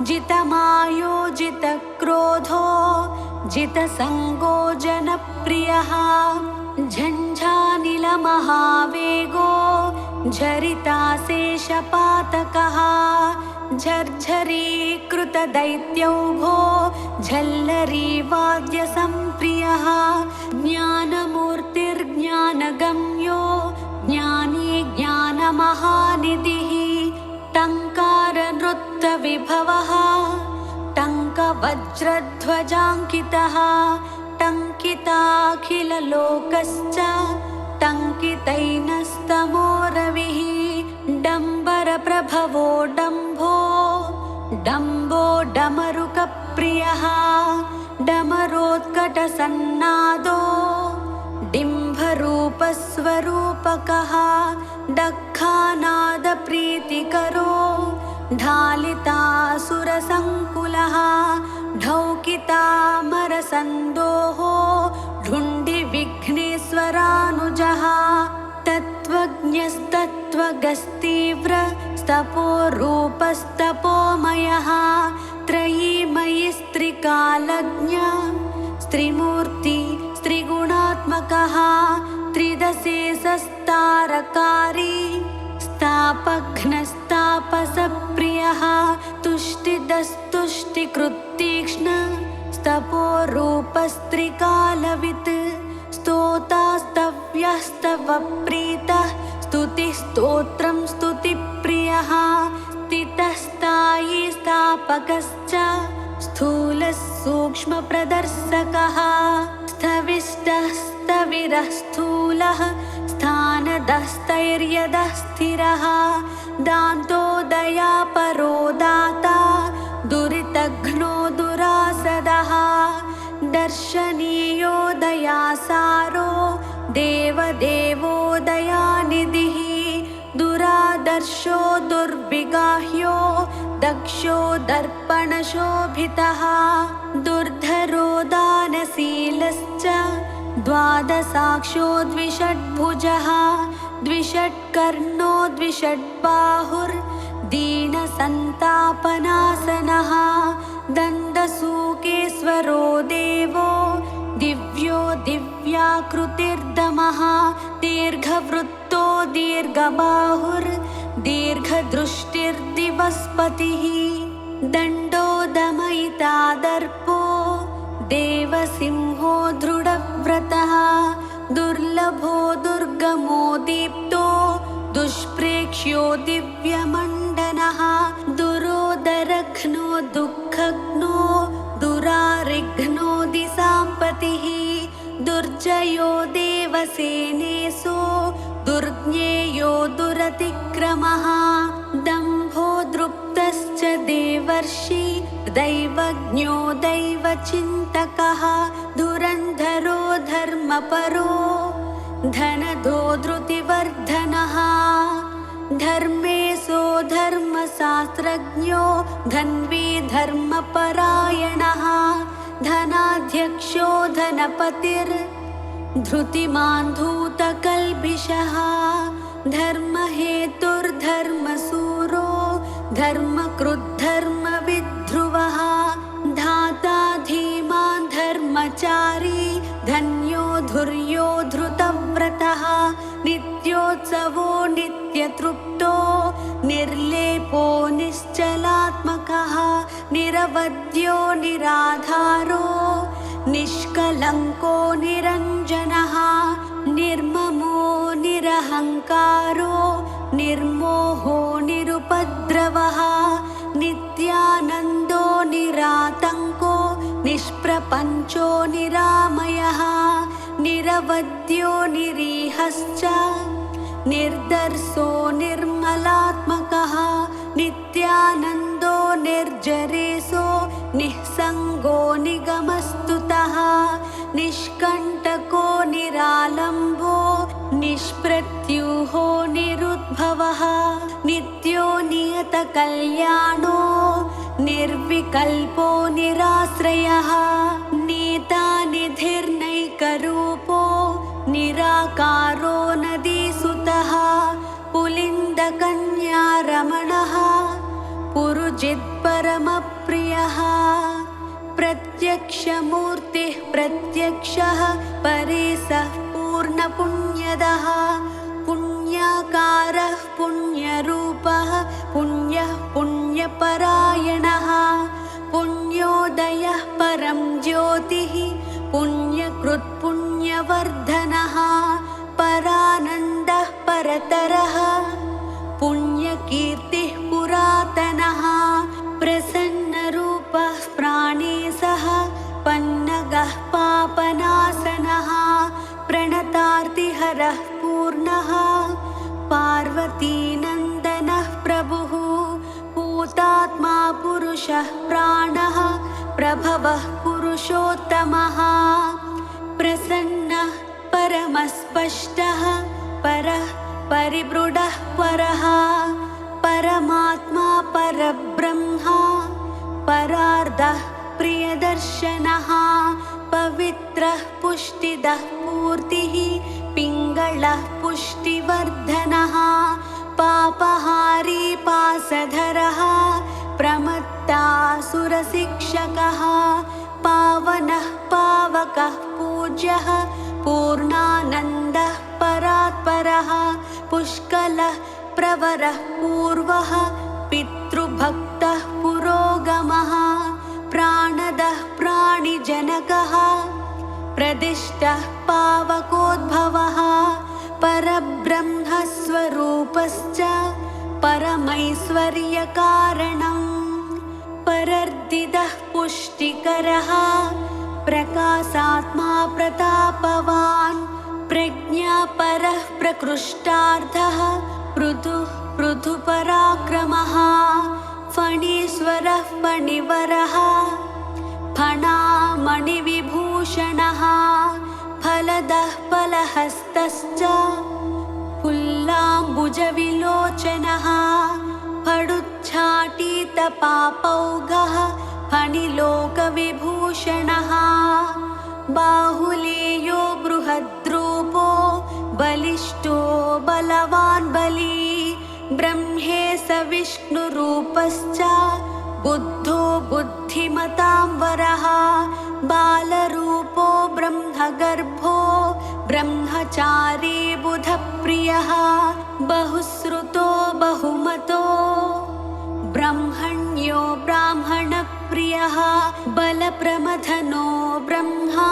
जितमायो जितक्रोधो जितसङ्गो जनप्रियः झञ्झानिलमहावेगो झरिताशेषपातकः झर्झरीकृतदैत्यौघो झल्लरीवाद्यसम्प्रियः ज्ञानमूर्तिर्ज्ञानगम्यो ज्ञानी ज्ञानमहानिधिः टङ्कारनृत्यविभवः टङ्कवज्रध्वजाङ्कितः टङ्किताखिललोकश्च टङ्कितैनस्तमोरविः डम्बरप्रभवो डम्भो डम्बो डमरुकप्रियः डमरोत्कटसन्नादो डिम्भरूपस्वरूपकः दक्खानादप्रीतिकरो ढालितासुरसङ्कुलः ढौकितामरसन्दोः ढुण्डिविघ्नेश्वरानुजः तत्त्वज्ञस्तत्त्वगस्तीव्रस्तपोरूपस्तपोमयः त्रयीमयि स्त्रिकालज्ञ स्त्रिमूर्ति स्त्रिगुणात्मकः त्रिदशेषस्तारकारी स्तापघ्नस्तापसप्रियः तुष्टिदस्तुष्टिकृत्तीक्ष्ण स्तपोरूपस्त्रिकालवित् स्तोतास्तव्यस्तवप्रीतः स्तुतिस्तोत्रं स्तुतिप्रियः स्थितस्थायी स्थापकश्च स्थूलः सूक्ष्मप्रदर्शकः स्थविष्टः स्थविरः स्थूलः स्थानदस्थैर्यदः स्थिरः दान्तोदयापरो दाता दुरितघ्नो दुरासदः दर्शनीयो दयासारो देवदेवो दयानिधिः दुरादर्शो दुर्विगाह्यो दक्षो दर्पणशोभितः दुर्धरो दानशीलश्च द्वादशाक्षो द्विषड्भुजः द्विषट्कर्णो द्विषड्बाहुर्दीनसन्तापनाशनः दन्दसूकेश्वरो देवो दिव्यो दिव्याकारविग्रहः दीर्घाकृतिर्दमः दीर्घवृत्तो दीर्घबाहुर्दीर्घदृष्टिर्दिवस्पतिः दण्डो दमयिता दर्पो देवसिंहो दृढव्रतः दुर्लभो दुर्गमो दीप्तो दुष्प्रेक्ष्यो दिव्यमण्डनः दुरोदरघ्नो दुःखघ्नो दुरारिघ्नो दिशाम्पतिः दुर्जयो देवसेनेशो दुर्ज्ञेयो दुरतिक्रमः दम्भो दृप्तश्च देवर्षि दैवज्ञो दैवचिन्तकः धुरन्धरो धर्मपरो धनदो धृतिवर्धनः धर्मेशो धर्मशास्त्रज्ञो धन्वी धर्मपरायणः धनाध्यक्षो धनपतिर्धृतिमान् धूतकल्बिषः धर्महेतुर्धर्मसूरो धर्मकृद्धर्मविद्ध्रुवः धाता धीमान् धर्मचारी धन्यो धुर्यो धृतव्रतः नित्योत्सवो नित्यतृप्तो निर्लेपो निश्चलात्मकः निरवध्यो निराधारो निष्कलङ्को निरञ्जनः निर्ममो निरहङ्कारो निर्मोहो निरुपद्रवः नित्यानन्दो निरातङ्को निष्प्रपञ्चो निरामयः निरवध्यो निरीहश्च निर्दर्शो निर्मलात्मकः नित्यानन्दो निर्जरेशो निःसङ्गो निगमस्तुतः निष्कण्टको निरालम्बो निष्प्रत्यूहो निरुद्भवः नित्यो नियतकल्याणो निर्विकल्पो निराश्रयः नेता निधिर्नैकरूपो निराकारो नदीसुतः पुलिन्दकन्यारमणः पुरुजित्परमप्रियः प्रत्यक्षमूर्तिः प्रत्यक्षः परेशः पूर्णपुण्यदः पुण्याकारः पुण्यरूपः पुण्यः पुण्यपरायणः पुण्योदयः परं ज्योतिः पुण्यकृत्पुण्यवर्धनः परानन्दः परतरः पुण्यकीर्तिः पुरातनः प्रसन्नरूपः प्राणेशः पन्नगः पापनाशनः प्रणतार्तिहरः पूर्णः पार्वतीनन्दनः प्रभुः पूतात्मा पुरुषः प्राणः प्रभवः पुरुषोत्तमः प्रसन्नः परमस्पष्टः परः परिबृढः परः परमात्मा परब्रह्म परार्धः प्रियदर्शनः पवित्रः पुष्टिदः पूर्तिः पिङ्गळः पुष्टिवर्धनः पापहारी पासधरः प्रमत्तासुरशिक्षकः पावनः पावकः पूज्यः पूर्णानन्दः परात्परः पुष्कलः प्रवरः पूर्वः पितृभक्तः पुरोगमः प्राणदः प्राणिजनकः प्रदिष्टः पावकोद्भवः परब्रह्मस्वरूपश्च परमैश्वर्यकारणम् परर्दिदः पुष्टिकरः प्रकाशात्मा प्रतापवान् प्रज्ञापरः प्रकृष्टार्थः पृथुपराक्रमः फणीश्वरः फणिवरः फणामणिविभूषणः फलदः फलहस्तश्च फुल्लाम्बुजविलोचनः फडुच्छाटितपापौघः फणिलोकविभूषणः बाहुलेयो बृहद्रूपो बलिष्ठो बलवान् बली ब्रह्मेश विष्णुरूपश्च बुद्धो बुद्धिमतां वरः बालरूपो ब्रह्मगर्भो ब्रह्मचारी बुधप्रियः बहुश्रुतो बहुमतो ब्रह्मण्यो ब्राह्मणप्रियः बलप्रमथनो ब्रह्मा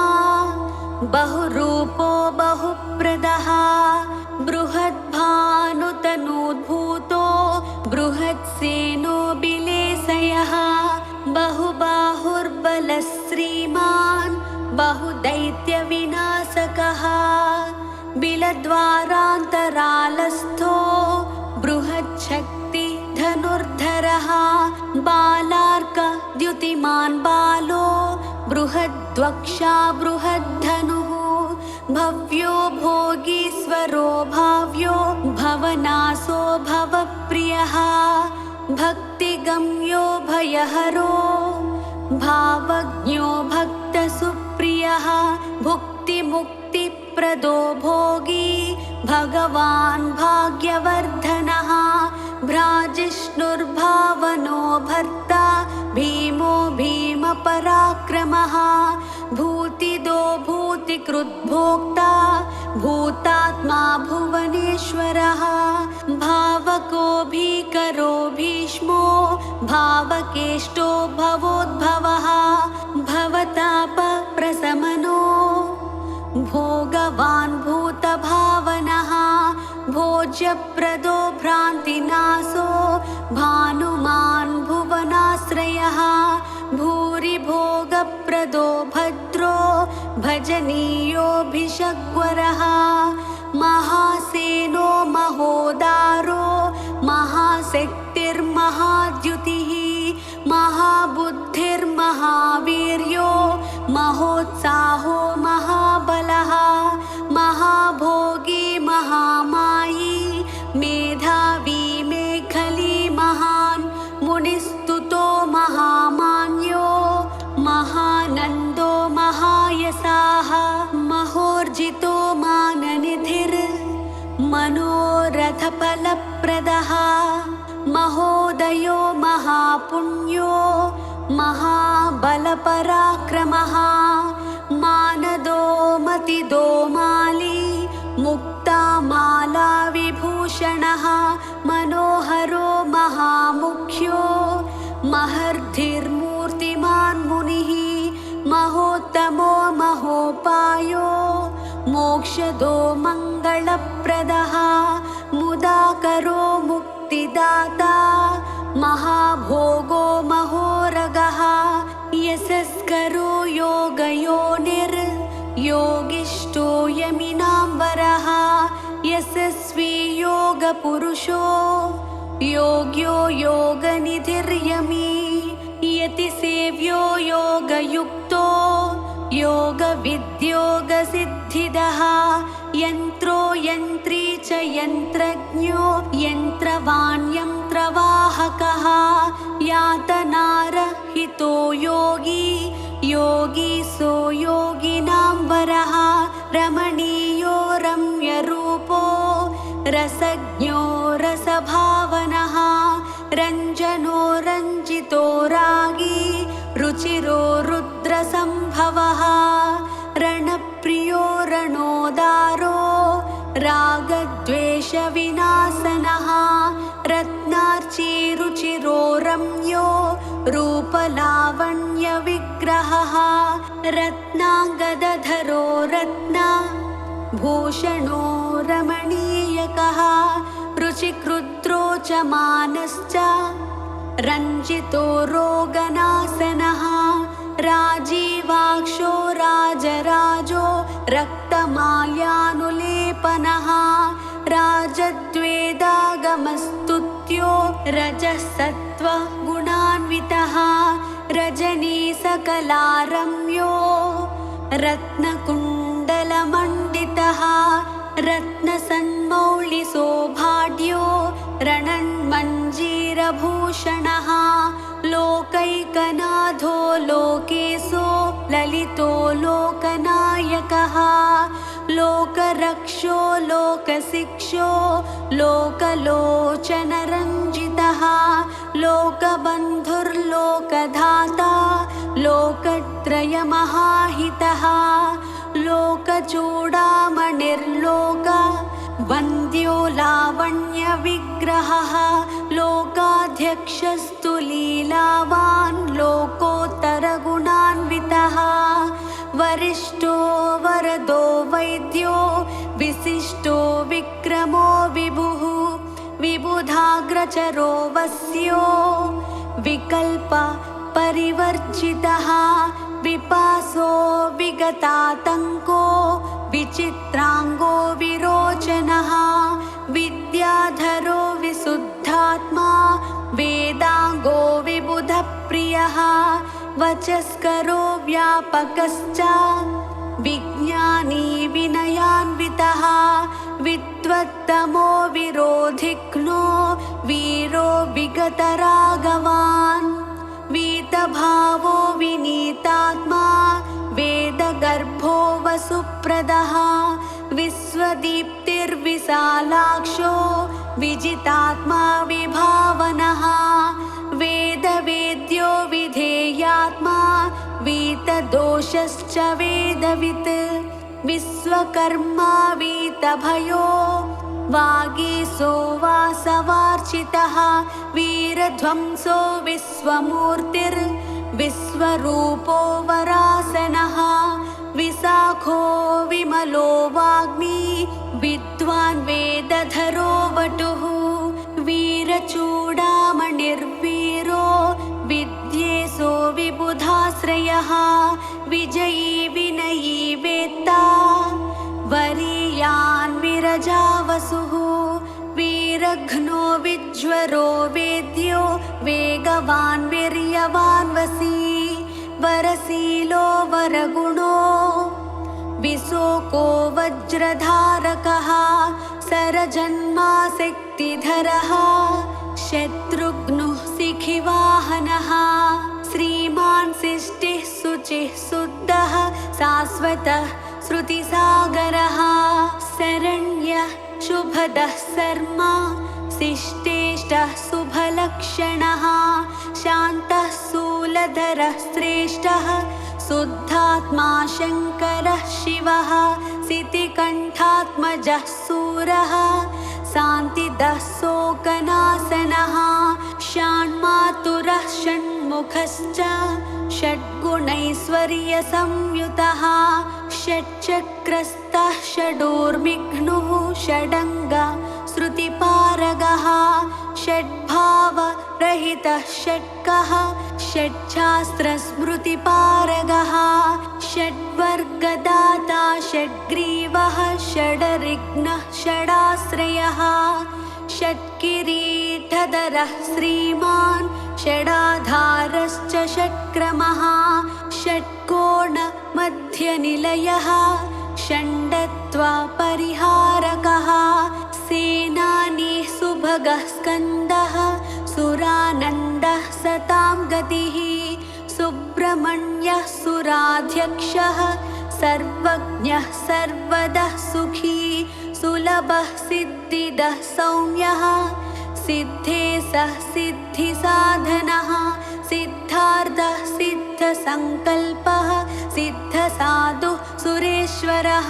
बहुरूपो बहुप्रदः बृहद्भानुतनूद्भूतो बृहत्सेनो बिलेसयः बहुबाहुर्बलश्रीमान् बहुदैत्यविनाशकः बिलद्वारान्तरालस्थो बृहच्छक्ति धनुर्धरः बालार्कद्युतिमान् बालो बृहद्वक्षा बृहद्धनुः भव्यो भोगीश्वरो भाव्यो भवनासो भवप्रियः भक्तिगम्यो भयहरो भावज्ञो भक्तसुप्रियः भुक्तिमुक्तिप्रदो भोगी भगवान् भाग्यवर्धनः भ्राजिष्णुर्भावनो भर्ता भीमो भीमपराक्रमः भूतिदो भूतिकृद्भोक्ता भूतात्मा भुवनेश्वरः भावको भीकरो भीष्मो भावकेष्टो भवोद्भवः भवतापप्रशमनो भोगवान् भूतभावनः भोज्यप्रदो भ्रान्तिनाशो भानुमान् भुवनाश्रयः भूरिभोगप्रदो भद्रो भजनीयोऽभिषग्वरः महासेनो महोदारो महाशक्तिर्महाद्युतिः महाबुद्धिर्महावीर्यो महोत्साहो महाबलः महाभोगी महामायी मेधावी मेखली महान् मुनिस्तुतो महामान्यो महानन्दो महायशाः महोर्जितो माननिधिर्मनोरथफलप्रदः महोदयो महापुण्यो महाबलपराक्रमः मानदो मतिदो माली मुक्तामाला विभूषणः मनोहरो महामुख्यो महर्धिर्मूर्तिमान् मुनिः महोत्तमो महोपायो मोक्षदो मङ्गलप्रदः मुदाकरो मुक्तिदाता महाभोगो महोरगः यशस्करो योगयोनिर्योगिष्ठो यमिनाम्बरः यशस्वी योगपुरुषो योग्यो योगनिधिर्यमी यतिसेव्यो योगयुक्तो योगविद्योगसिद्धिदः यन्त्रो यन्त्री च यन्त्रज्ञो यन्त्रवान् यन्त्रवाहकः यातनारहितो योगी योगी सो योगिनाम्बरः रमणीयो रम्यरूपो रसज्ञो रसभावनः रञ्जनो रञ्जितो रागी रुचिरो रुद्रसम्भवः रणप्रियो रणोदारो रागद्वेषविनाशनः रत्नार्ची रुचिरो रम्यो रूपलावण्यविग्रहः रत्नाङ्गदधरो रत्नभूषणो रमणीयकः रुचिकृद्रो च मानश्च रञ्जितो रोगनाशनः राजीवाक्षो राजराजो रक्तमाल्यानुलेपनः राजद्वेदागमस्तुत्यो रजः सत्त्वगुणान्वितः रजनीसकलारम्यो रत्नकुण्डलमण्डितः रत्नसन्मौलिसौभाढ्यो रणन्मञ्जीरभूषणः लोकैकनाथो लोकेशो ललितो लोकनायकः लोकरक्षो लोकशिक्षो लोकलोचनरञ्जितः लोकबन्धुर्लोकधाता लोकत्रयमहाहितः लोकचूडामणिर्लोके विग्रहः लोकाध्यक्षस्तु लीलावान् लोकोत्तरगुणान्वितः वरिष्ठो वरदो वैद्यो विशिष्टो विक्रमो विभुः विबुधाग्रचरो वस्यो विकल्प परिवर्जितः विपासो विगतातङ्को विचित्राङ्गो विरोचनः विद्याधरो विशुद्धात्मा वेदाङ्गो विबुधप्रियः वचस्करो व्यापकश्च विज्ञानी विनयान्वितः विद्वत्तमो विरोधिघ्नो वीरो विगतरागवान् वीतभावो विनीतात्मा वेदगर्भो वसुप्रदः विश्वदीप्तिर्विशालाक्षो विजितात्मा विभावनः वेदवेद्यो विधेयात्मा वीतदोषश्च वेदवित् विश्वकर्मा वीतभयो वागीशो वासवार्चितः वीरध्वंसो विश्वमूर्तिर्विश्वरूपो वरासनः विशाखो विमलो वाग्मी विद्वान् वेदधरो वटुः वीरचूडामणिर्वीरो विद्येशो विबुधाश्रयः विजयी विनयी वेत्ता वरीयान् विरजावसुः वीरघ्नो विज्वरो वेद्यो वेगवान् वीर्यवान् वसी वरशीलो वरगुणो विशोको वज्रधारकः सरजन्मा शक्तिधरः शत्रुघ्नुः शिखिवाहनः श्रीमान् शिष्टिः शुचिः शुद्धः शाश्वतः श्रुतिसागरः शरण्यः शुभदः शर्मा शिष्टेष्टः शुभलक्षणः शान्तः शूलधरः श्रेष्ठः शुद्धात्मा शङ्करः शिवः सितिकण्ठात्मजः सूरः शान्तिदः शोकनाशनः षण्मातुरः षण्मुखश्च षड्गुणैश्वर्यसंयुतः षट्चक्रस्थः षडूर्मिघ्नुः षडङ्ग श्रुतिपारगः षड्भावरहितः षट्कः षट्शास्त्रस्मृतिपारगः षड्वर्गदाता षड्ग्रीवः षडरिघ्नः षडाश्रयः षट्किरीटधरः श्रीमान् षडाधारश्च षट्क्रमः षट्कोणमध्यनिलयः षण्डत्वपरिहारकः सेनानी सुभगः स्कन्दः सुरानन्दः सतां गतिः सुब्रह्मण्यः सुराध्यक्षः सर्वज्ञः सर्वदः सुखी सुलभः सिद्धिदः सौम्यः सिद्धेशः सिद्धिसाधनः सिद्धार्थः सिद्धसङ्कल्पः सिद्धसाधुः सुरेश्वरः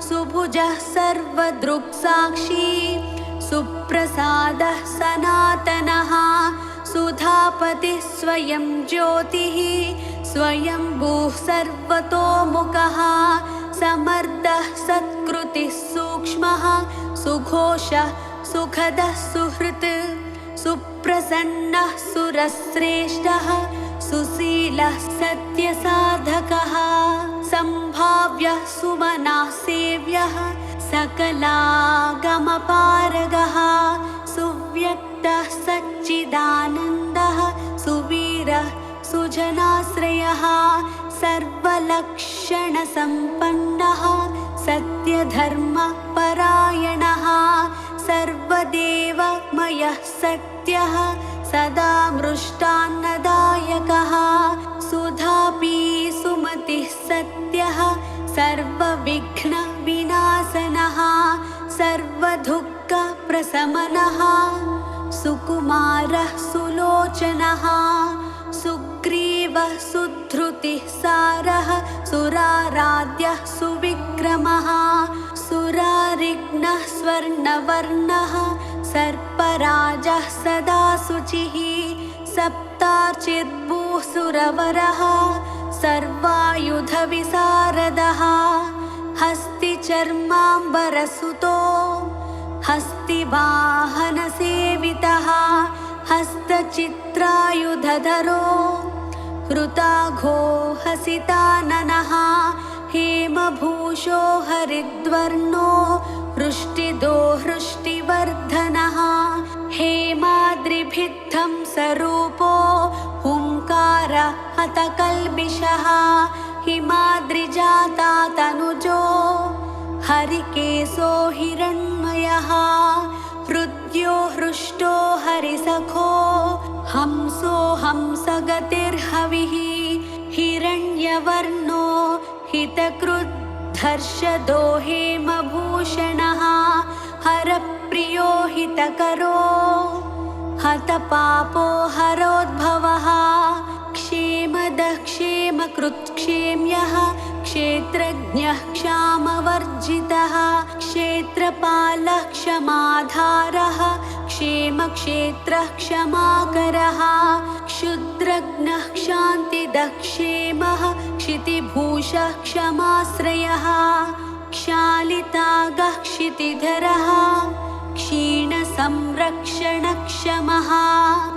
सुभुजः सर्वदृक्साक्षी सुप्रसादः सनातनः सुधापतिः स्वयं ज्योतिः स्वयंभूः सर्वतोमुखः समर्थः सत्कृतिः सूक्ष्मः सुघोषः सुखदः सुहृत् सुप्रसन्नः सुरश्रेष्ठः सुशीलः सत्यसाधकः सम्भाव्यः सुमनः सेव्यः सकलागमपारगः सुव्यक्तः सच्चिदानन्दः सुवीरः सुजनाश्रयः सर्वलक्षणसम्पन्नः सत्यधर्मपरायणः सर्वदेवमयः सत्यः सदा मृष्टान्नदायकः सुधापि सुमतिः सत्यः सर्वविघ्नविनाशनः सर्वदुःखप्रशमनः सुकुमारः सुलोचनः सुग्रीवः सुधृतिः सारः सुराराध्यः सुविक्रमः सुरारिघ्नः स्वर्णवर्णः सर्पराजः सदा शुचिः सप्तार्चिद्भूसुरवरः सर्वायुधविशारदः हस्तिचर्माम्बरसुतो हस्तिवाहनसेवितः हस्तचित्रायुधधरो हृताघो हसिताननः हेमभूषो हरिद्वर्णो हृष्टिदो हृष्टिवर्धनः हेमाद्रिभिद्धं स्वरूपो हुङ्कार हतकल्बिषः हिमाद्रिजाता तनुजो हरिकेशो हिरण्मयः हृद्यो हृष्टो हरिसखो हंसो हंसगतिर्हविः हिरण्यवर्णो हितकृद्धर्षदो हेमभूषणः हरप्रियो हितकरो हतपापो हरोद्भवः क्षेमदः क्षेमकृत्क्षेम्यः क्षेत्रज्ञः क्षामवर्जितः क्षेत्रपालः क्षमाधारः क्षेमक्षेत्रः क्षमाकरः क्षुद्रघ्नः क्षान्तिदः क्षेमः क्षितिभूषः क्षमाश्रयः क्षालितागः क्षितिधरः क्षीणसंरक्षणक्षमः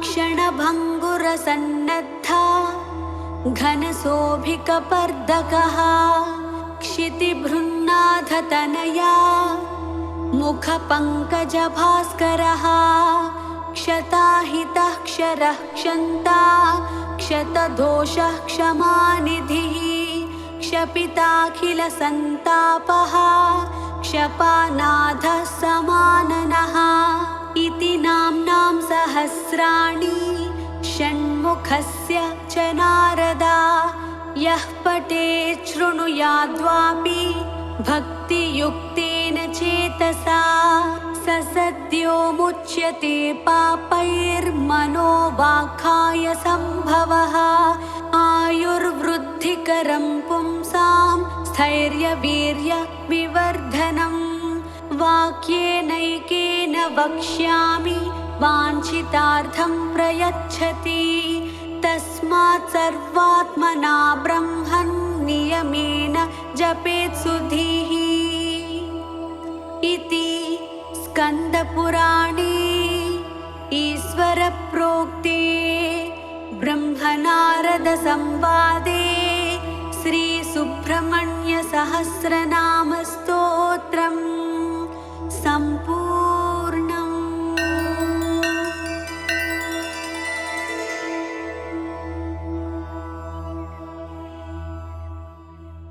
क्षणभङ्गुरसन्नद्धा घनशोभिकपर्दकः क्षितिभृन्नाथतनया मुखपङ्कजभास्करः क्षताहितः क्षरः क्षन्ता क्षतदोषः क्षमानिधिः क्षपिताखिलसन्तापः क्षपानाथः समाननः इति नाम्नां सहस्राणि षण्मुखस्य च नारदा यः पठेत् शृणुयाद्वापि भक्तियुक्तेन चेतसा स सद्यो मुच्यते पापैर्मनोवाक्काय सम्भवः आयुर्वृद्धिकरं पुंसां स्थैर्यवीर्यविवर्धनम् वाक्येनैकेन वक्ष्यामि वाञ्छितार्थं प्रयच्छति तस्मात् सर्वात्मना ब्रह्मन् नियमेन जपेत् सुधीः इति स्कन्दपुराणे ईश्वरप्रोक्ते ब्रह्मनारदसंवादे श्रीसुब्रह्मण्यसहस्रनामस्तोत्रम् सम्पूर्णम्।